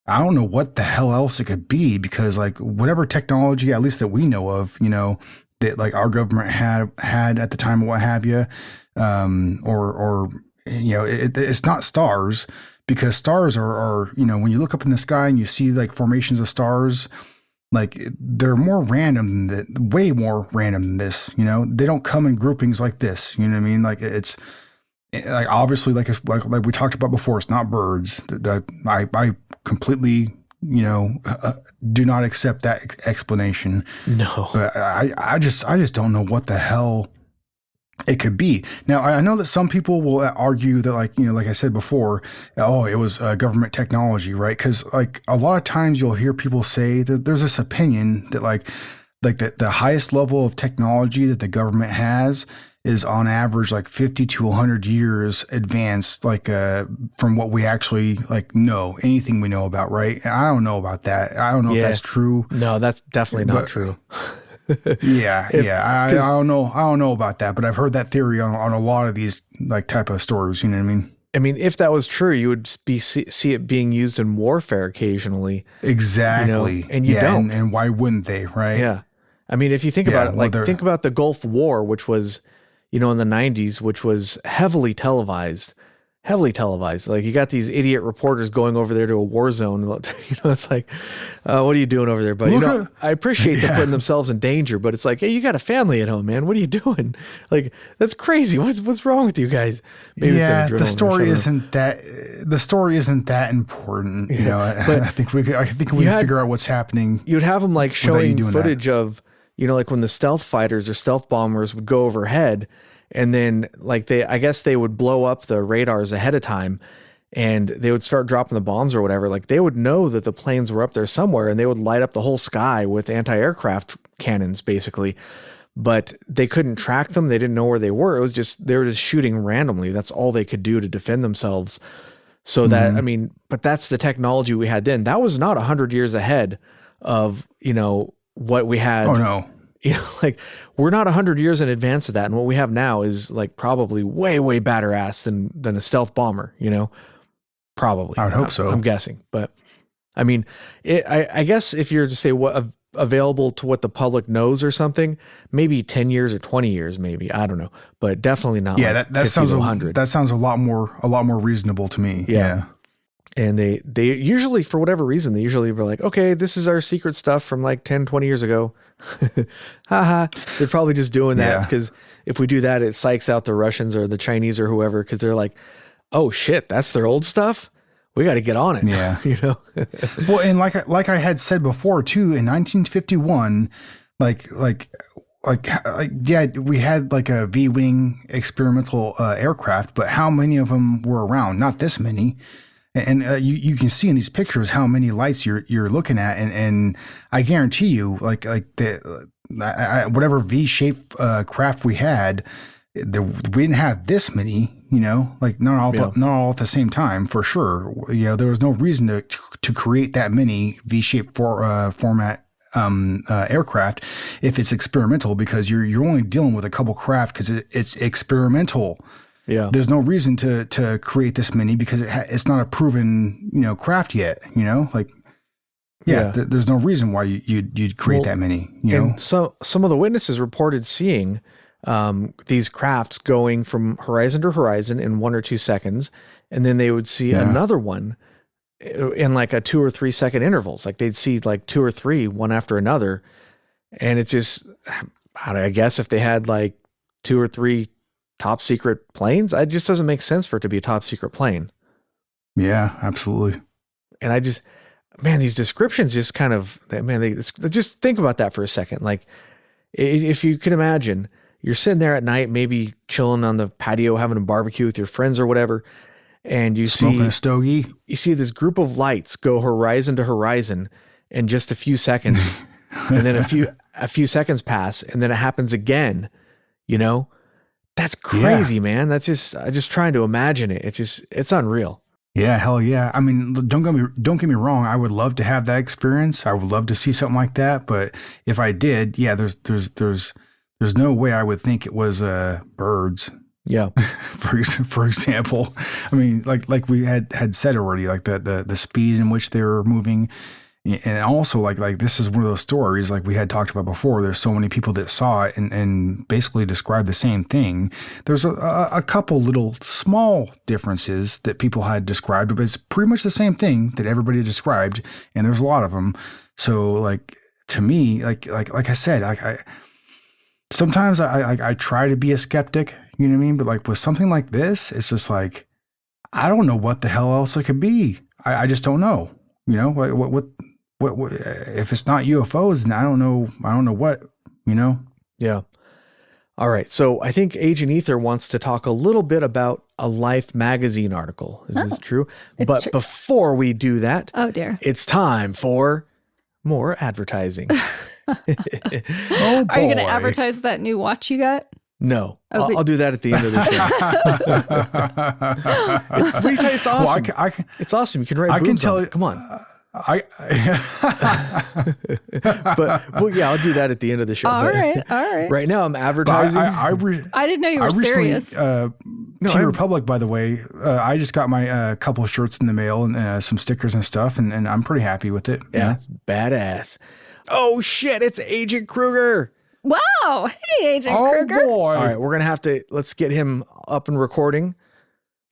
[SPEAKER 1] I don't know what the hell else it could be, because like whatever technology, at least that we know of, that like our government had at the time, or what have you, it's not stars. Because stars are, when you look up in the sky and you see like formations of stars, like they're more random than that, way more random than this, they don't come in groupings like this. You know what I mean? Like it's like, obviously like we talked about before, it's not birds. I completely, do not accept that explanation.
[SPEAKER 3] No,
[SPEAKER 1] but I just don't know what the hell it could be. Now, I know that some people will argue that, like, like I said before, it was government technology, right? Because like a lot of times you'll hear people say that there's this opinion that like the highest level of technology that the government has is on average like 50 to 100 years advanced, like from what we actually like know, anything we know about, right? And I don't know about that. I don't know if that's true.
[SPEAKER 3] No, that's definitely not true.
[SPEAKER 1] Yeah, I don't know about that, but I've heard that theory on a lot of these like type of stories. You know what I mean?
[SPEAKER 3] I mean, if that was true, you would see it being used in warfare occasionally.
[SPEAKER 1] Exactly.
[SPEAKER 3] And you don't.
[SPEAKER 1] And why wouldn't they, right?
[SPEAKER 3] Yeah. I mean, if you think about it, like think about the Gulf War, which was, in the 90s, which was heavily televised. Like you got these idiot reporters going over there to a war zone. It's like, what are you doing over there? But I appreciate them putting themselves in danger, but it's like, hey, you got a family at home, man. What are you doing? Like, that's crazy. What's wrong with you guys?
[SPEAKER 1] Maybe the story isn't that important. I think we can figure out what's happening.
[SPEAKER 3] You'd have them like showing footage of, like when the stealth fighters or stealth bombers would go overhead. And then I guess they would blow up the radars ahead of time and they would start dropping the bombs or whatever. Like they would know that the planes were up there somewhere and they would light up the whole sky with anti-aircraft cannons basically, but they couldn't track them. They didn't know where they were. It was just, they were just shooting randomly. That's all they could do to defend themselves. So that, I mean, but that's the technology we had then. That was not 100 years ahead of, what we had.
[SPEAKER 1] Oh no.
[SPEAKER 3] Like we're not 100 years in advance of that. And what we have now is like probably way, way badder ass than a stealth bomber, probably.
[SPEAKER 1] I would hope so.
[SPEAKER 3] I'm guessing. But I mean, I guess if you're to say what available to what the public knows or something, maybe 10 years or 20 years, maybe, I don't know, but definitely not.
[SPEAKER 1] Yeah. That sounds 100. That sounds a lot more reasonable to me. Yeah.
[SPEAKER 3] And they usually, for whatever reason, they usually were like, okay, this is our secret stuff from like 10, 20 years ago. Haha. They're probably just doing that because if we do that, it psychs out the Russians or the Chinese or whoever, because they're like, oh shit, that's their old stuff. We got to get on it.
[SPEAKER 1] Yeah. Well, and like I had said before too, in 1951, we had like a V-wing experimental aircraft, but how many of them were around? Not this many. And you can see in these pictures how many lights you're looking at, and I guarantee you, whatever V-shaped craft we had, we didn't have this many. Not all at the same time for sure. There was no reason to create that many V-shaped format aircraft if it's experimental, because you're only dealing with a couple craft because it's experimental. Yeah, there's no reason to create this many because it's not a proven craft yet. There's no reason why you'd create that many.
[SPEAKER 3] And so some of the witnesses reported seeing these crafts going from horizon to horizon in 1 or 2 seconds, and then they would see another one in like a 2 or 3 second intervals. Like they'd see like 2 or 3 one after another, and it's just, I guess if they had like 2 or 3 top secret planes, it just doesn't make sense for it to be a top secret plane.
[SPEAKER 1] Yeah, absolutely.
[SPEAKER 3] And these descriptions just kind of, just think about that for a second. Like if you can imagine, you're sitting there at night, maybe chilling on the patio, having a barbecue with your friends or whatever. And you
[SPEAKER 1] smoking a stogie.
[SPEAKER 3] You see this group of lights go horizon to horizon in just a few seconds. And then a few seconds pass and then it happens again, That's crazy, man. That's I'm just trying to imagine it. It's unreal.
[SPEAKER 1] Yeah, hell yeah. I mean, don't get me wrong. I would love to have that experience. I would love to see something like that. But if I did, there's no way I would think it was birds.
[SPEAKER 3] Yeah.
[SPEAKER 1] For example, I mean, like we had said already, like the speed in which they were moving. And also like this is one of those stories like we had talked about before. There's so many people that saw it and basically described the same thing. There's a couple little small differences that people had described, but it's pretty much the same thing that everybody described. And there's a lot of them. So like to me, like I said, I sometimes I try to be a skeptic, you know what I mean? But like with something like this, it's just like, I don't know what the hell else it could be. I just don't know, what if it's not UFOs, then I don't know what,
[SPEAKER 3] Yeah. All right. So I think Agent Ether wants to talk a little bit about a Life magazine article. Is this true? But true. Before we do that,
[SPEAKER 2] oh dear,
[SPEAKER 3] it's time for more advertising.
[SPEAKER 2] Are you going to advertise that new watch you got?
[SPEAKER 3] No, I'll do that at the end of the show. It's awesome. Well, it's awesome. You can write. I can tell you. Come on. But yeah, I'll do that at the end of the show.
[SPEAKER 2] All right.
[SPEAKER 3] Right now, I'm advertising.
[SPEAKER 2] I didn't know you were serious.
[SPEAKER 1] Tea Republic, by the way, I just got my couple of shirts in the mail and some stickers and stuff, and I'm pretty happy with it.
[SPEAKER 3] Yeah, it's badass. Oh shit! It's Agent Kruger.
[SPEAKER 2] Wow! Hey, Agent Kruger.
[SPEAKER 1] Oh boy!
[SPEAKER 3] All right, we're gonna let's get him up and recording.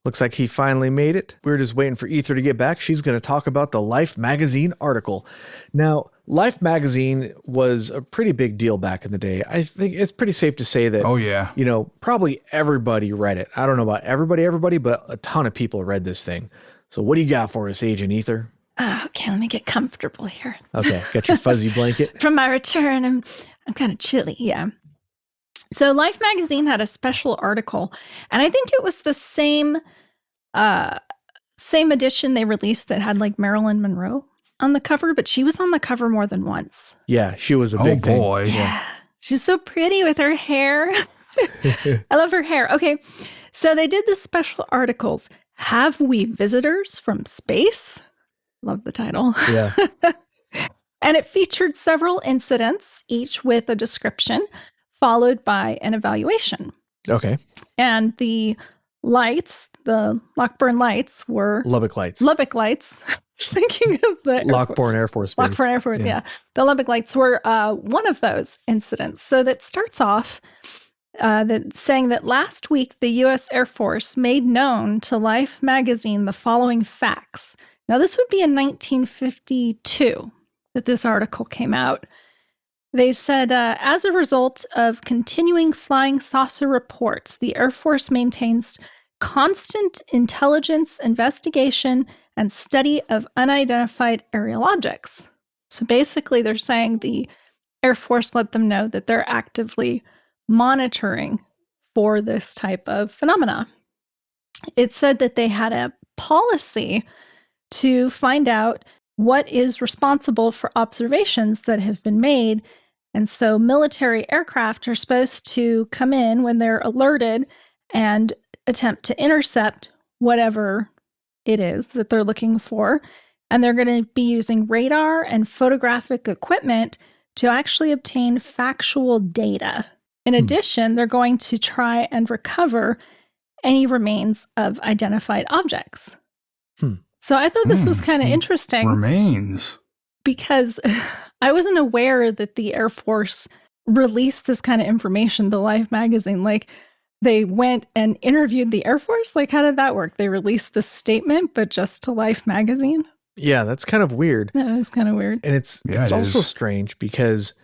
[SPEAKER 3] Looks like he finally made it. We're just waiting for Ether to get back. She's going to talk about the Life magazine article. Now, Life magazine was a pretty big deal back in the day. I think it's pretty safe to say that, probably everybody read it. I don't know about everybody, but a ton of people read this thing. So what do you got for us, Agent Ether?
[SPEAKER 2] Okay, let me get comfortable here.
[SPEAKER 3] Okay, got your fuzzy blanket?
[SPEAKER 2] From my return, I'm kind of chilly, yeah. So Life magazine had a special article, and I think it was the same edition they released that had like Marilyn Monroe on the cover, but she was on the cover more than once.
[SPEAKER 3] Yeah, she was a big thing.
[SPEAKER 1] Oh boy.
[SPEAKER 2] Yeah. She's so pretty with her hair. I love her hair. Okay. So they did the special articles. Have we visitors from space? Love the title.
[SPEAKER 3] Yeah.
[SPEAKER 2] And it featured several incidents, each with a description, followed by an evaluation.
[SPEAKER 3] Okay.
[SPEAKER 2] And the lights, the Lockburn Lights were...
[SPEAKER 3] Lubbock Lights.
[SPEAKER 2] Lubbock Lights. Just thinking of the...
[SPEAKER 3] Lockbourne Air Force Base.
[SPEAKER 2] Lockbourne Air Force, yeah. The Lubbock Lights were one of those incidents. So that starts off saying that last week, the U.S. Air Force made known to Life magazine the following facts. Now, this would be in 1952 that this article came out. They said, as a result of continuing flying saucer reports, the Air Force maintains constant intelligence investigation and study of unidentified aerial objects. So basically, they're saying the Air Force let them know that they're actively monitoring for this type of phenomena. It said that they had a policy to find out what is responsible for observations that have been made. And so military aircraft are supposed to come in when they're alerted and attempt to intercept whatever it is that they're looking for. And they're going to be using radar and photographic equipment to actually obtain factual data. In addition, they're going to try and recover any remains of identified objects. So I thought this was kind of interesting.
[SPEAKER 1] Remains.
[SPEAKER 2] Because I wasn't aware that the Air Force released this kind of information to Life magazine. Like, they went and interviewed the Air Force? Like, how did that work? They released this statement, but just to Life magazine?
[SPEAKER 3] Yeah, that's kind of weird.
[SPEAKER 2] Yeah, it's kind of weird.
[SPEAKER 3] And it's also strange because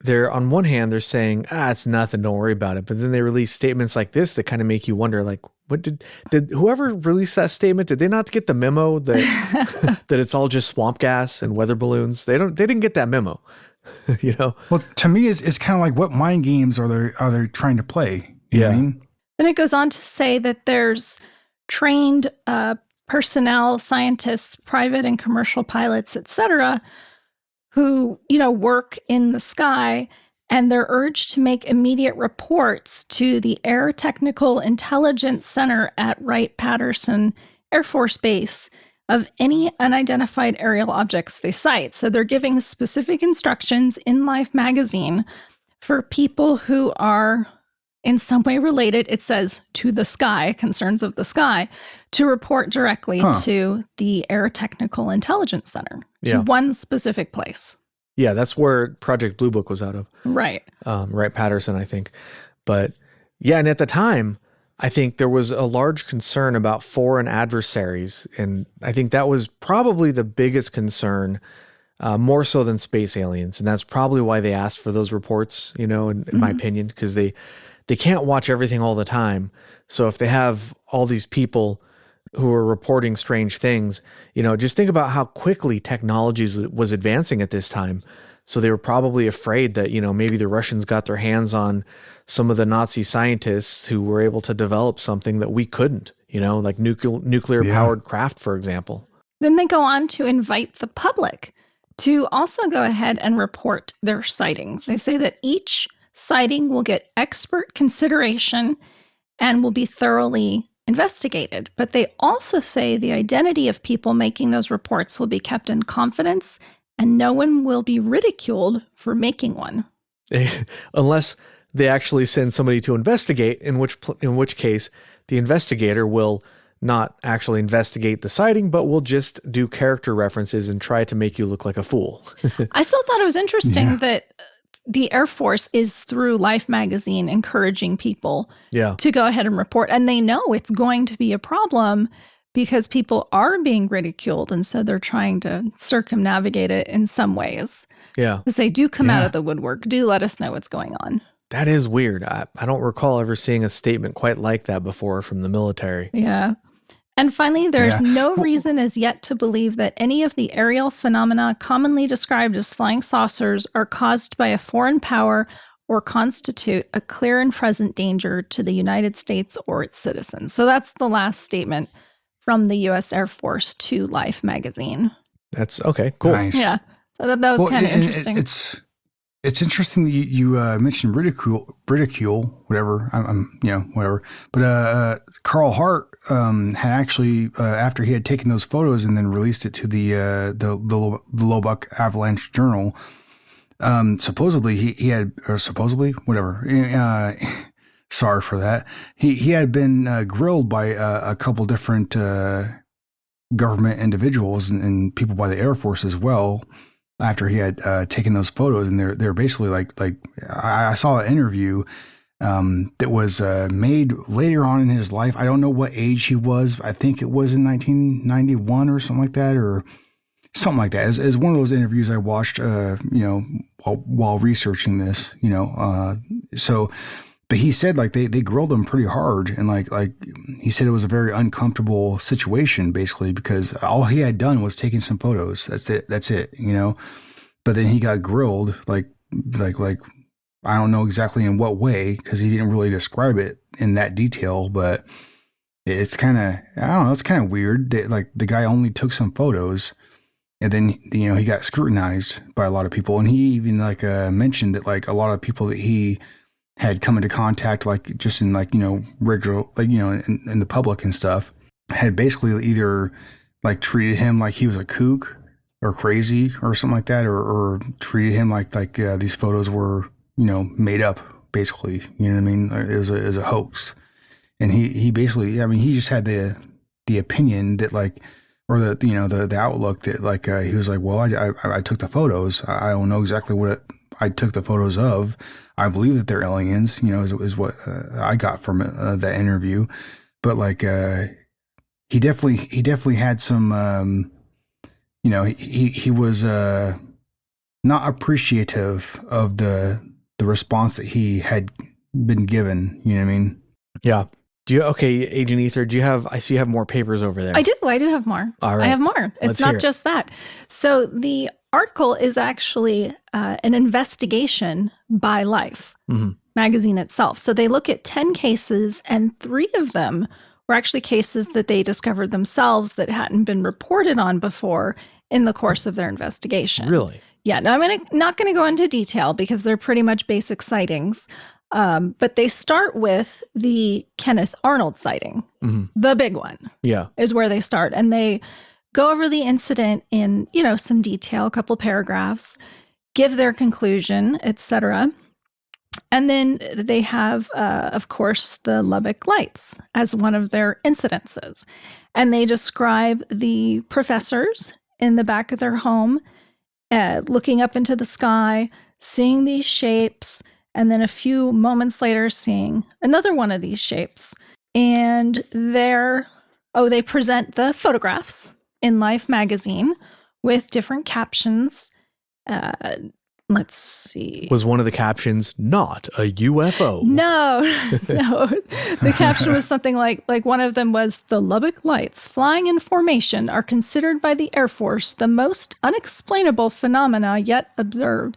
[SPEAKER 3] they're, on one hand, they're saying, it's nothing, don't worry about it. But then they release statements like this that kind of make you wonder, like, what did whoever released that statement, did they not get the memo that that it's all just swamp gas and weather balloons? They didn't get that memo,
[SPEAKER 1] Well, to me, it's kind of like, what mind games are they trying to play? You know what I mean?
[SPEAKER 2] Then it goes on to say that there's trained personnel, scientists, private and commercial pilots, etc., who, work in the sky, and they're urged to make immediate reports to the Air Technical Intelligence Center at Wright-Patterson Air Force Base of any unidentified aerial objects they sight. So they're giving specific instructions in Life magazine for people who are in some way related, it says, to the sky, concerns of the sky, to report directly to the Air Technical Intelligence Center, to one specific place.
[SPEAKER 3] Yeah, that's where Project Blue Book was out of.
[SPEAKER 2] Right.
[SPEAKER 3] Wright-Patterson, I think. But yeah, and at the time, I think there was a large concern about foreign adversaries. And I think that was probably the biggest concern, more so than space aliens. And that's probably why they asked for those reports, in my opinion, because they can't watch everything all the time. So if they have all these people who are reporting strange things, just think about how quickly technology was advancing at this time. So they were probably afraid that, maybe the Russians got their hands on some of the Nazi scientists who were able to develop something that we couldn't, like nuclear powered craft, for example.
[SPEAKER 2] Then they go on to invite the public to also go ahead and report their sightings. They say that each sighting will get expert consideration and will be thoroughly investigated. But they also say the identity of people making those reports will be kept in confidence and no one will be ridiculed for making one.
[SPEAKER 3] Unless they actually send somebody to investigate, in which case the investigator will not actually investigate the sighting, but will just do character references and try to make you look like a fool.
[SPEAKER 2] I still thought it was interesting that the Air Force is through Life magazine encouraging people to go ahead and report. And they know it's going to be a problem because people are being ridiculed. And so they're trying to circumnavigate it in some ways.
[SPEAKER 3] Yeah.
[SPEAKER 2] Because they do come out of the woodwork. Do let us know what's going on.
[SPEAKER 3] That is weird. I don't recall ever seeing a statement quite like that before from the military.
[SPEAKER 2] Yeah. And finally, there's no reason as yet to believe that any of the aerial phenomena commonly described as flying saucers are caused by a foreign power or constitute a clear and present danger to the United States or its citizens. So that's the last statement from the U.S. Air Force to Life magazine.
[SPEAKER 3] That's okay. Cool.
[SPEAKER 1] Nice.
[SPEAKER 2] Yeah. So that was kind of interesting.
[SPEAKER 1] It's interesting that you mentioned ridicule, whatever. I'm whatever. But Carl Hart had actually after he had taken those photos and then released it to the Lubbock Avalanche Journal. Supposedly he had, or supposedly whatever. Sorry for that. He had been grilled by a couple different government individuals and people by the Air Force as well. After he had taken those photos, and they're basically like I saw an interview that was made later on in his life. I don't know what age he was. I think it was in 1991 or something like that, or something like that. As one of those interviews I watched, while researching this, so. But he said like they grilled him pretty hard, and like he said it was a very uncomfortable situation basically because all he had done was taking some photos. That's it. But then he got grilled like I don't know exactly in what way because he didn't really describe it in that detail. But it's kind of it's kind of weird that like the guy only took some photos, and then he got scrutinized by a lot of people, and he even like mentioned that like a lot of people that he had come into contact, like just in like, regular, like, in the public and stuff, had basically either like treated him like he was a kook or crazy or something like that, or treated him like these photos were, made up basically, you know what I mean? It was a hoax. And he basically, I mean, he just had the opinion that like, or the outlook that like, he was like, well, I took the photos. I don't know exactly what I took the photos of. I believe that they're aliens, is what I got from that interview. But like, he definitely had some, he was not appreciative of the response that he had been given. You know what I mean?
[SPEAKER 3] Yeah. Agent Ether, I see you have more papers over there.
[SPEAKER 2] I do have more.
[SPEAKER 3] All right.
[SPEAKER 2] I have more. It's not just that. So the article is actually an investigation by Life magazine itself. So they look at 10 cases, and 3 of them were actually cases that they discovered themselves that hadn't been reported on before in the course of their investigation.
[SPEAKER 3] Really?
[SPEAKER 2] Yeah. Now, I'm not going to go into detail because they're pretty much basic sightings. But they start with the Kenneth Arnold sighting. The big one is where they start. And they go over the incident in, some detail, a couple paragraphs, give their conclusion, etc. And then they have, of course, the Lubbock Lights as one of their incidences. And they describe the professors in the back of their home, looking up into the sky, seeing these shapes, and then a few moments later seeing another one of these shapes. And they present the photographs in Life magazine with different captions. Let's see.
[SPEAKER 3] Was one of the captions not a UFO?
[SPEAKER 2] No. The caption was something like one of them was, "The Lubbock Lights flying in formation are considered by the Air Force the most unexplainable phenomena yet observed.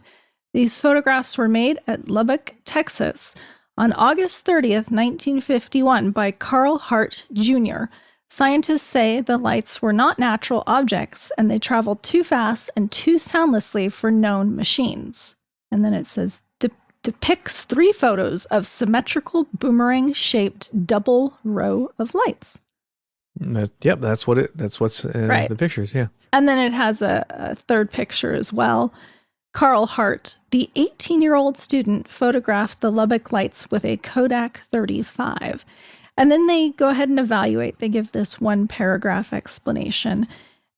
[SPEAKER 2] These photographs were made at Lubbock, Texas on August 30th, 1951 by Carl Hart, Jr. Scientists say the lights were not natural objects and they traveled too fast and too soundlessly for known machines." And then it says depicts 3 photos of symmetrical boomerang-shaped double row of lights.
[SPEAKER 3] That's what's in
[SPEAKER 2] Right.
[SPEAKER 3] the pictures. Yeah.
[SPEAKER 2] And then it has a third picture as well. Carl Hart, the 18-year-old student, photographed the Lubbock Lights with a Kodak 35. And then they go ahead and evaluate. They give this 1-paragraph explanation.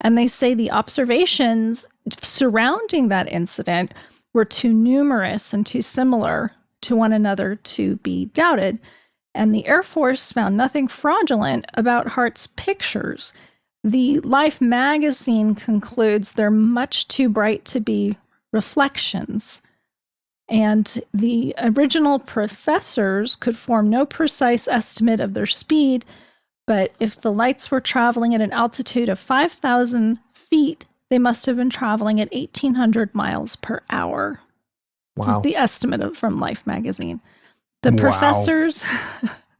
[SPEAKER 2] And they say the observations surrounding that incident were too numerous and too similar to one another to be doubted. And the Air Force found nothing fraudulent about Hart's pictures. The Life magazine concludes they're much too bright to be reflections. And the original professors could form no precise estimate of their speed, but if the lights were traveling at an altitude of 5,000 feet, they must have been traveling at 1,800 miles per hour.
[SPEAKER 3] Wow.
[SPEAKER 2] This is the estimate from Life magazine. The
[SPEAKER 1] Wow.
[SPEAKER 2] professors,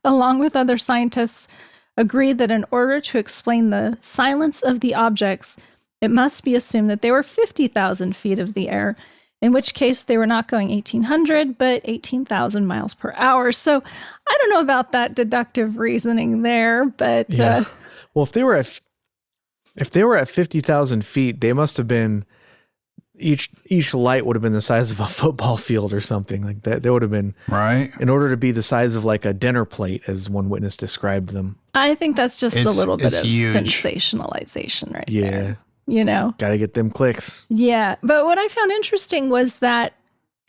[SPEAKER 2] along with other scientists, agreed that in order to explain the silence of the objects, it must be assumed that they were 50,000 feet of the air, in which case they were not going 1,800, but 18,000 miles per hour. So I don't know about that deductive reasoning there, but
[SPEAKER 3] Yeah. Well, if they were at 50,000 feet, they must have been each light would have been the size of a football field or something like that. They would have been
[SPEAKER 1] Right.
[SPEAKER 3] in order to be the size of like a dinner plate, as one witness described them.
[SPEAKER 2] I think that's just a
[SPEAKER 1] It's-
[SPEAKER 2] little bit
[SPEAKER 1] it's
[SPEAKER 2] of
[SPEAKER 1] huge.
[SPEAKER 2] sensationalization right
[SPEAKER 3] Yeah.
[SPEAKER 2] there. You know?
[SPEAKER 3] Got to get them clicks.
[SPEAKER 2] Yeah. But what I found interesting was that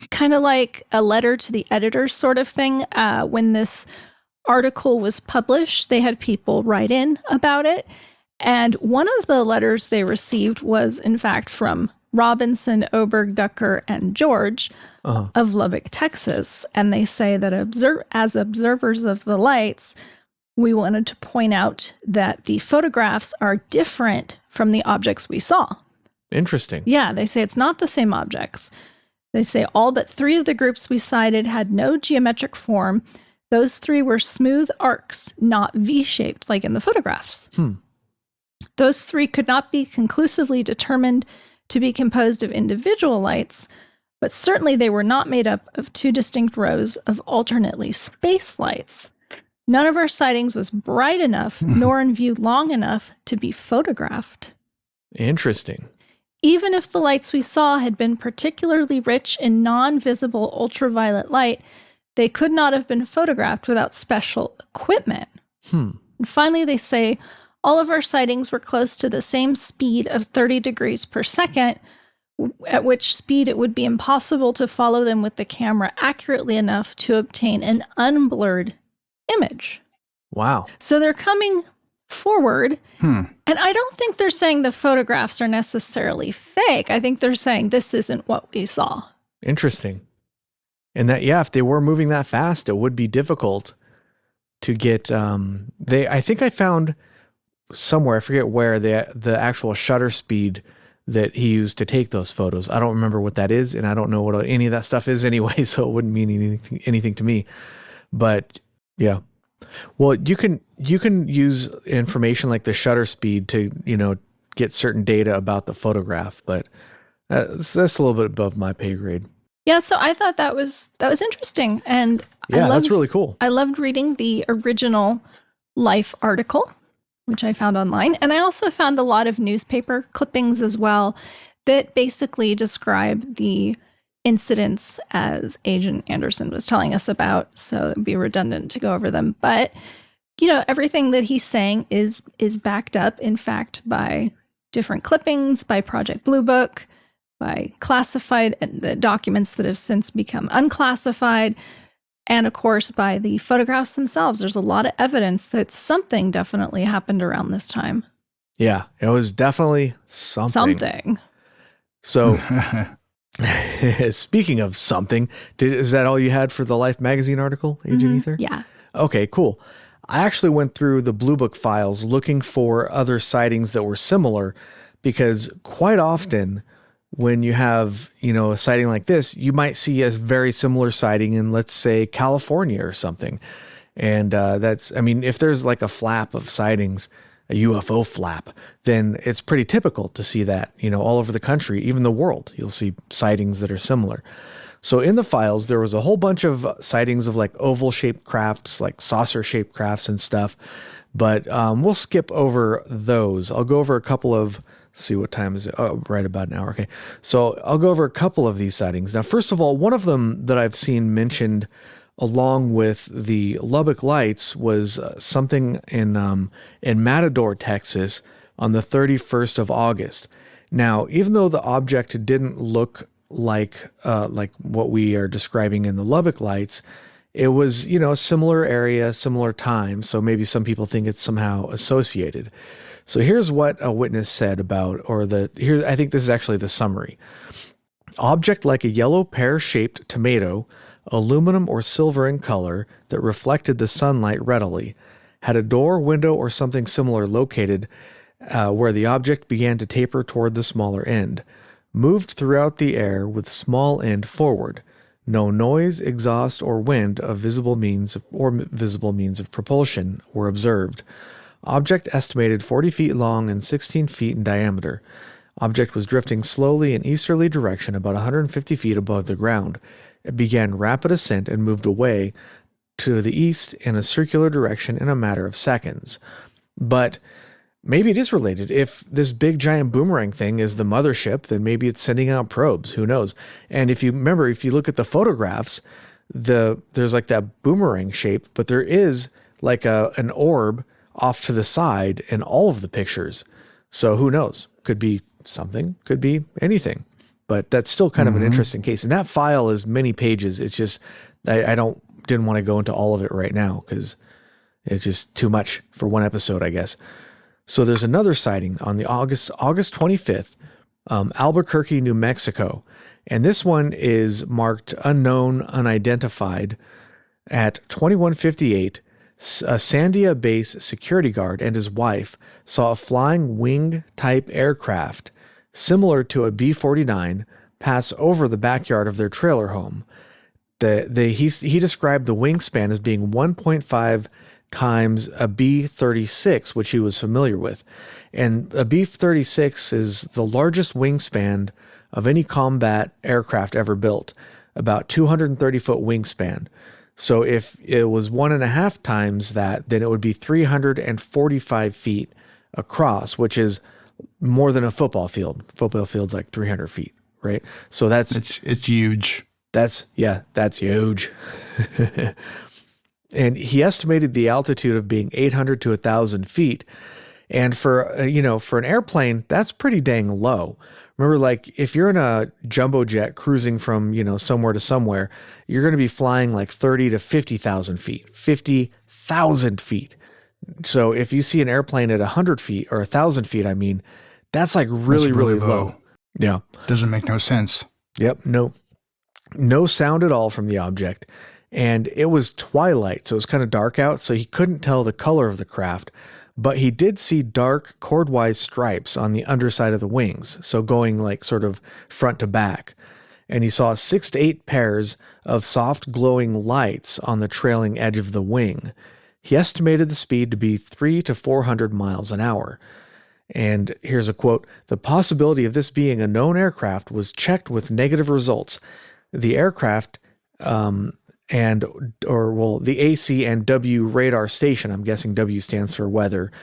[SPEAKER 2] kind of like a letter to the editor sort of thing. When this article was published, they had people write in about it. And one of the letters they received was, in fact, from Robinson, Oberg, Ducker, and George of Lubbock, Texas. And they say that as observers of the lights, we wanted to point out that the photographs are different from the objects we saw.
[SPEAKER 3] Interesting.
[SPEAKER 2] Yeah, they say it's not the same objects. They say all but 3 of the groups we cited had no geometric form. Those 3 were smooth arcs, not V-shaped like in the photographs. Those 3 could not be conclusively determined to be composed of individual lights, but certainly they were not made up of 2 distinct rows of alternately spaced lights. None of our sightings was bright enough nor in view long enough to be photographed.
[SPEAKER 3] Interesting.
[SPEAKER 2] Even if the lights we saw had been particularly rich in non-visible ultraviolet light, they could not have been photographed without special equipment. And finally, they say all of our sightings were close to the same speed of 30 degrees per second, at which speed it would be impossible to follow them with the camera accurately enough to obtain an unblurred image.
[SPEAKER 3] Wow.
[SPEAKER 2] So they're coming forward, and I don't think they're saying the photographs are necessarily fake. I think they're saying this isn't what we saw.
[SPEAKER 3] Interesting. And that, yeah, if they were moving that fast, it would be difficult to get, I think I found somewhere, I forget where, the actual shutter speed that he used to take those photos. I don't remember what that is, and I don't know what any of that stuff is anyway, so it wouldn't mean anything to me. But yeah. Well, you can use information like the shutter speed to, get certain data about the photograph, but that's a little bit above my pay grade.
[SPEAKER 2] Yeah, so I thought that was interesting, and
[SPEAKER 3] Yeah, that's really cool.
[SPEAKER 2] I loved reading the original Life article, which I found online, and I also found a lot of newspaper clippings as well that basically describe the incidents as Agent Anderson was telling us about, so it'd be redundant to go over them. But, everything that he's saying is backed up, in fact, by different clippings, by Project Blue Book, by classified the documents that have since become unclassified, and of course by the photographs themselves. There's a lot of evidence that something definitely happened around this time.
[SPEAKER 3] Yeah, it was definitely something. So speaking of something, is that all you had for the Life magazine article, Agent Ether?
[SPEAKER 2] Yeah.
[SPEAKER 3] Okay, cool. I actually went through the Blue Book files looking for other sightings that were similar, because quite often when you have, a sighting like this, you might see a very similar sighting in, let's say, California or something. And if there's like a flap of sightings, UFO flap, then it's pretty typical to see that, all over the country, even the world. You'll see sightings that are similar. So in the files, there was a whole bunch of sightings of like oval-shaped crafts, like saucer-shaped crafts and stuff. But we'll skip over those. I'll go over a couple of, let's see, what time is it? Oh, right about an hour. Okay. So I'll go over a couple of these sightings. Now, first of all, one of them that I've seen mentioned along with the Lubbock Lights was something in Matador, Texas on the 31st of August. Now, even though the object didn't look like what we are describing in the Lubbock Lights, it was, a similar area, similar time. So maybe some people think it's somehow associated. So here's what a witness said about, I think this is actually the summary. Object like a yellow pear-shaped tomato, aluminum or silver in color that reflected the sunlight readily, had a door, window, or something similar located where the object began to taper toward the smaller end. Moved throughout the air with small end forward. No noise, exhaust, or wind of visible means of propulsion were observed. Object estimated 40 feet long and 16 feet in diameter. Object was drifting slowly in easterly direction about 150 feet above the ground. It began rapid ascent and moved away to the east in a circular direction in a matter of seconds. But maybe it is related. If this big giant boomerang thing is the mothership, then maybe it's sending out probes. Who knows? And if you look at the photographs, there's like that boomerang shape, but there is like an orb off to the side in all of the pictures. So who knows? Could be something, could be anything. But that's still kind of an interesting case. And that file is many pages. It's just, I didn't want to go into all of it right now because it's just too much for one episode, I guess. So there's another sighting on the August 25th, Albuquerque, New Mexico. And this one is marked unknown, unidentified at 2158. A Sandia base security guard and his wife saw a flying wing-type aircraft similar to a B-49 pass over the backyard of their trailer home. He described the wingspan as being 1.5 times a B-36, which he was familiar with. And a B-36 is the largest wingspan of any combat aircraft ever built, about 230-foot wingspan. So if it was 1.5 times that, then it would be 345 feet across, which is more than a football field. Football field's like 300 feet, right? So it's
[SPEAKER 1] huge.
[SPEAKER 3] That's huge. And he estimated the altitude of being 800 to 1,000 feet. And for an airplane, that's pretty dang low. Remember, like if you're in a jumbo jet cruising from, somewhere to somewhere, you're going to be flying like 30 to 50,000 feet, 50,000 feet. So if you see an airplane at 100 feet or 1,000 feet, that's like really, really low. Yeah.
[SPEAKER 1] Doesn't make no sense.
[SPEAKER 3] Yep. No sound at all from the object. And it was twilight, so it was kind of dark out, so he couldn't tell the color of the craft, but he did see dark cordwise stripes on the underside of the wings, so going like sort of front to back. And he saw 6 to 8 pairs of soft glowing lights on the trailing edge of the wing. He estimated the speed to be 300 to 400 miles an hour. And here's a quote: "The possibility of this being a known aircraft was checked with negative results. The aircraft, the AC and W radar station, I'm guessing W stands for weather,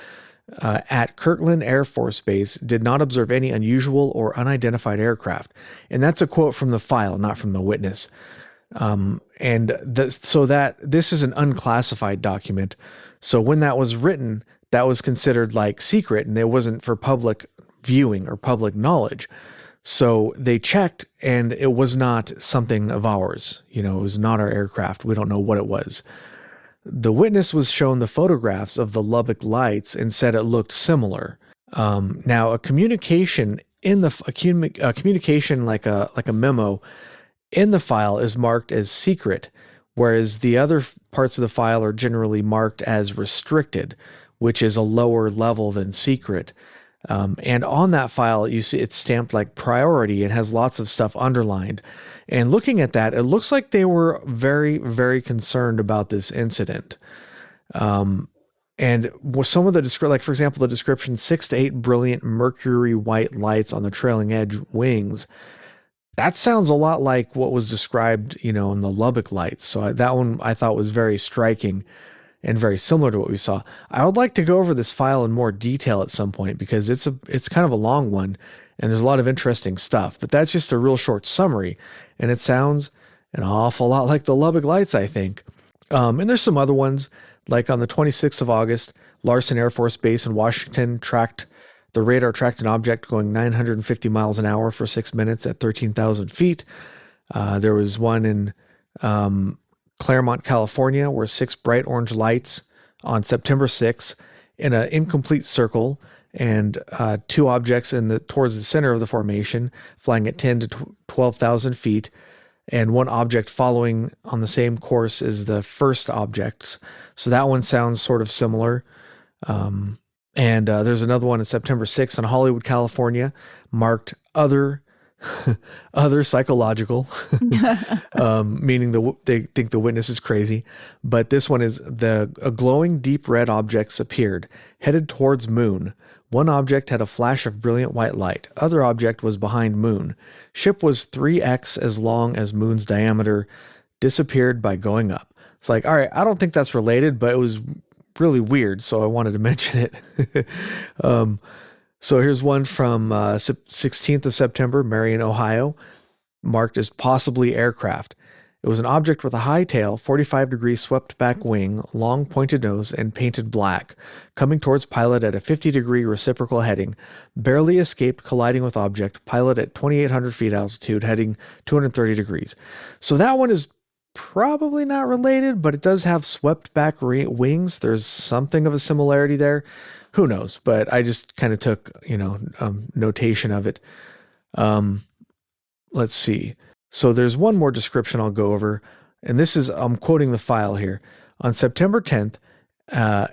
[SPEAKER 3] at Kirtland Air Force Base did not observe any unusual or unidentified aircraft." And that's a quote from the file, not from the witness. So this is an unclassified document. So when that was written, that was considered like secret, and it wasn't for public viewing or public knowledge. So they checked, and it was not something of ours. It was not our aircraft. We don't know what it was. The witness was shown the photographs of the Lubbock Lights and said it looked similar. Now, a communication like a memo in the file is marked as secret, whereas the other parts of the file are generally marked as restricted, which is a lower level than secret. And on that file, you see it's stamped like priority. It has lots of stuff underlined. And looking at that, it looks like they were very, very concerned about this incident. And And some of the like for example, the description 6 to 8 brilliant mercury white lights on the trailing edge wings. That sounds a lot like what was described, in the Lubbock Lights. So that one I thought was very striking and very similar to what we saw. I would like to go over this file in more detail at some point because it's kind of a long one and there's a lot of interesting stuff. But that's just a real short summary, and it sounds an awful lot like the Lubbock Lights, I think. And there's some other ones, like on the 26th of August, Larson Air Force Base in Washington the radar tracked an object going 950 miles an hour for 6 minutes at 13,000 feet. There was one in Claremont, California, where 6 bright orange lights on September 6th in an incomplete circle, and 2 objects towards the center of the formation, flying at 10 to 12,000 feet, and 1 object following on the same course as the first objects. So that one sounds sort of similar. And there's another one on September 6th in Hollywood, California, marked other psychological, meaning they think the witness is crazy. But this one is a glowing deep red objects appeared, headed towards moon. 1 object had a flash of brilliant white light. Other object was behind moon. Ship was 3x as long as moon's diameter, disappeared by going up. It's like, all right, I don't think that's related, but it was really weird, so I wanted to mention it. So here's one from 16th of September, Marion, Ohio, marked as possibly aircraft. It was an object with a high tail, 45-degree swept back wing, long pointed nose, and painted black, coming towards pilot at a 50-degree reciprocal heading, barely escaped colliding with object, pilot at 2,800 feet altitude, heading 230 degrees. So that one is probably not related, but it does have swept back wings. There's something of a similarity there. Who knows? But I just kind of took, notation of it. Let's see. So there's one more description I'll go over, and I'm quoting the file here. On September 10th, an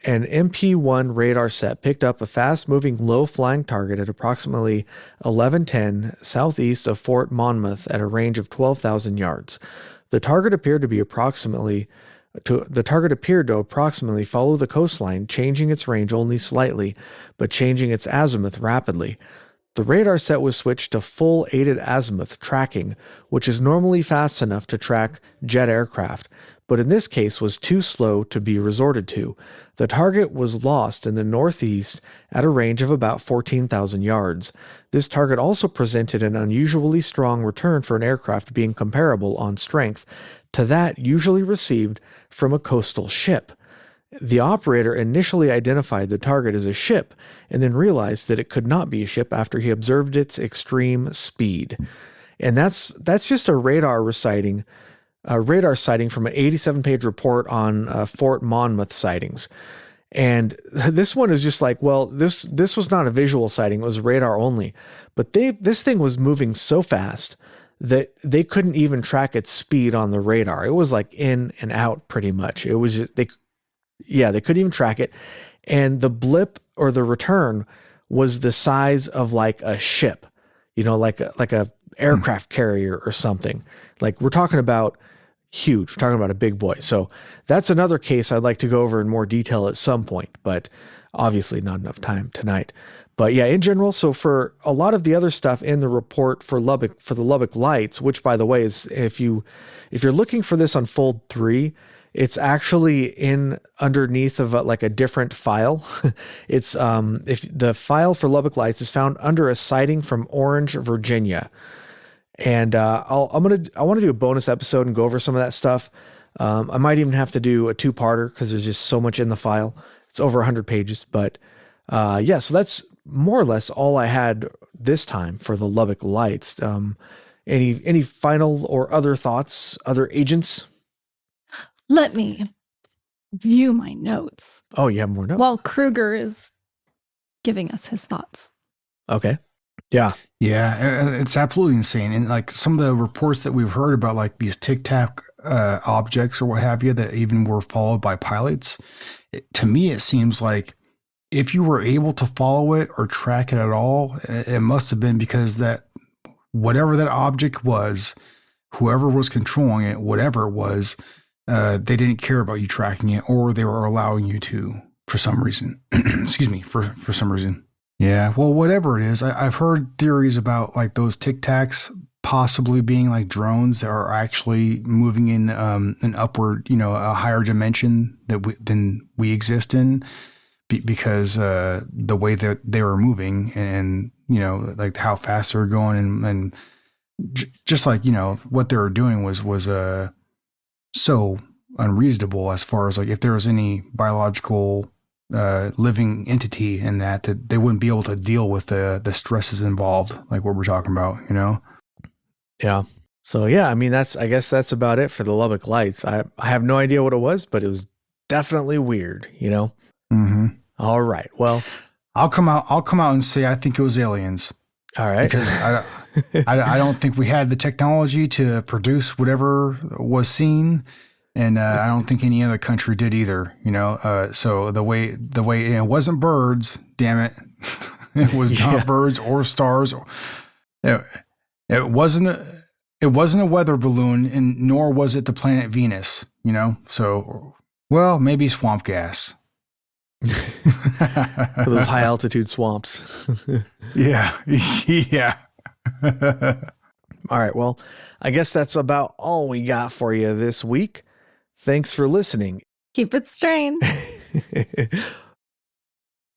[SPEAKER 3] MP-1 radar set picked up a fast-moving, low-flying target at approximately 1110 southeast of Fort Monmouth at a range of 12,000 yards. The target appeared to approximately follow the coastline, changing its range only slightly, but changing its azimuth rapidly. The radar set was switched to full aided azimuth tracking, which is normally fast enough to track jet aircraft, but in this case was too slow to be resorted to. The target was lost in the northeast at a range of about 14,000 yards. This target also presented an unusually strong return for an aircraft being comparable on strength to that usually received from a coastal ship. The operator initially identified the target as a ship and then realized that it could not be a ship after he observed its extreme speed. And that's just a radar sighting from an 87-page report on Fort Monmouth sightings. And this one is just like, well, this was not a visual sighting, it was radar only. But this thing was moving so fast that they couldn't even track its speed on the radar. It was like in and out pretty much. It was just, they couldn't even track it. And the blip or the return was the size of like a ship, like a aircraft carrier or something. Like we're talking about huge, we're talking about a big boy. So that's another case I'd like to go over in more detail at some point, but obviously not enough time tonight. But yeah, in general, so for a lot of the other stuff in the report for the Lubbock Lights, which by the way is if you're looking for this on Fold 3, it's actually underneath of a different file. It's if the file for Lubbock Lights is found under a sighting from Orange, Virginia. And I want to do a bonus episode and go over some of that stuff. I might even have to do a 2-parter because there's just so much in the file. It's over 100 pages, but so that's more or less all I had this time for the Lubbock Lights. Any final or other thoughts, other agents?
[SPEAKER 2] Let me view my notes.
[SPEAKER 3] Oh, you have more notes?
[SPEAKER 2] While Kruger is giving us his thoughts.
[SPEAKER 3] Okay. Yeah.
[SPEAKER 1] Yeah, it's absolutely insane. And like some of the reports that we've heard about like these Tic Tac objects or what have you that even were followed by pilots, to me it seems like if you were able to follow it or track it at all, it must have been because that whatever that object was, whoever was controlling it, whatever it was, they didn't care about you tracking it, or they were allowing you to. for some reason. Excuse me, for some reason. Yeah, well, whatever it is, I've heard theories about like those Tic Tacs possibly being like drones that are actually moving in an upward, a higher dimension than we exist in, because the way that they were moving and like how fast they're going and just like what they were doing was so unreasonable as far as like if there was any biological living entity in that they wouldn't be able to deal with the stresses involved, like what we're talking about,
[SPEAKER 3] Yeah. So yeah, I mean I guess that's about it for the Lubbock Lights. I have no idea what it was, but it was definitely weird,
[SPEAKER 1] Mm-hmm.
[SPEAKER 3] All right. Well,
[SPEAKER 1] I'll come out and say I think it was aliens.
[SPEAKER 3] all right.
[SPEAKER 1] Because I don't think we had the technology to produce whatever was seen, and I don't think any other country did either. So the way it wasn't birds, damn it, it was not birds or stars. It wasn't a weather balloon, and nor was it the planet Venus. So well, maybe swamp gas.
[SPEAKER 3] For those high altitude swamps.
[SPEAKER 1] Yeah.
[SPEAKER 3] All right. Well, I guess that's about all we got for you this week. Thanks for listening.
[SPEAKER 2] Keep it strained.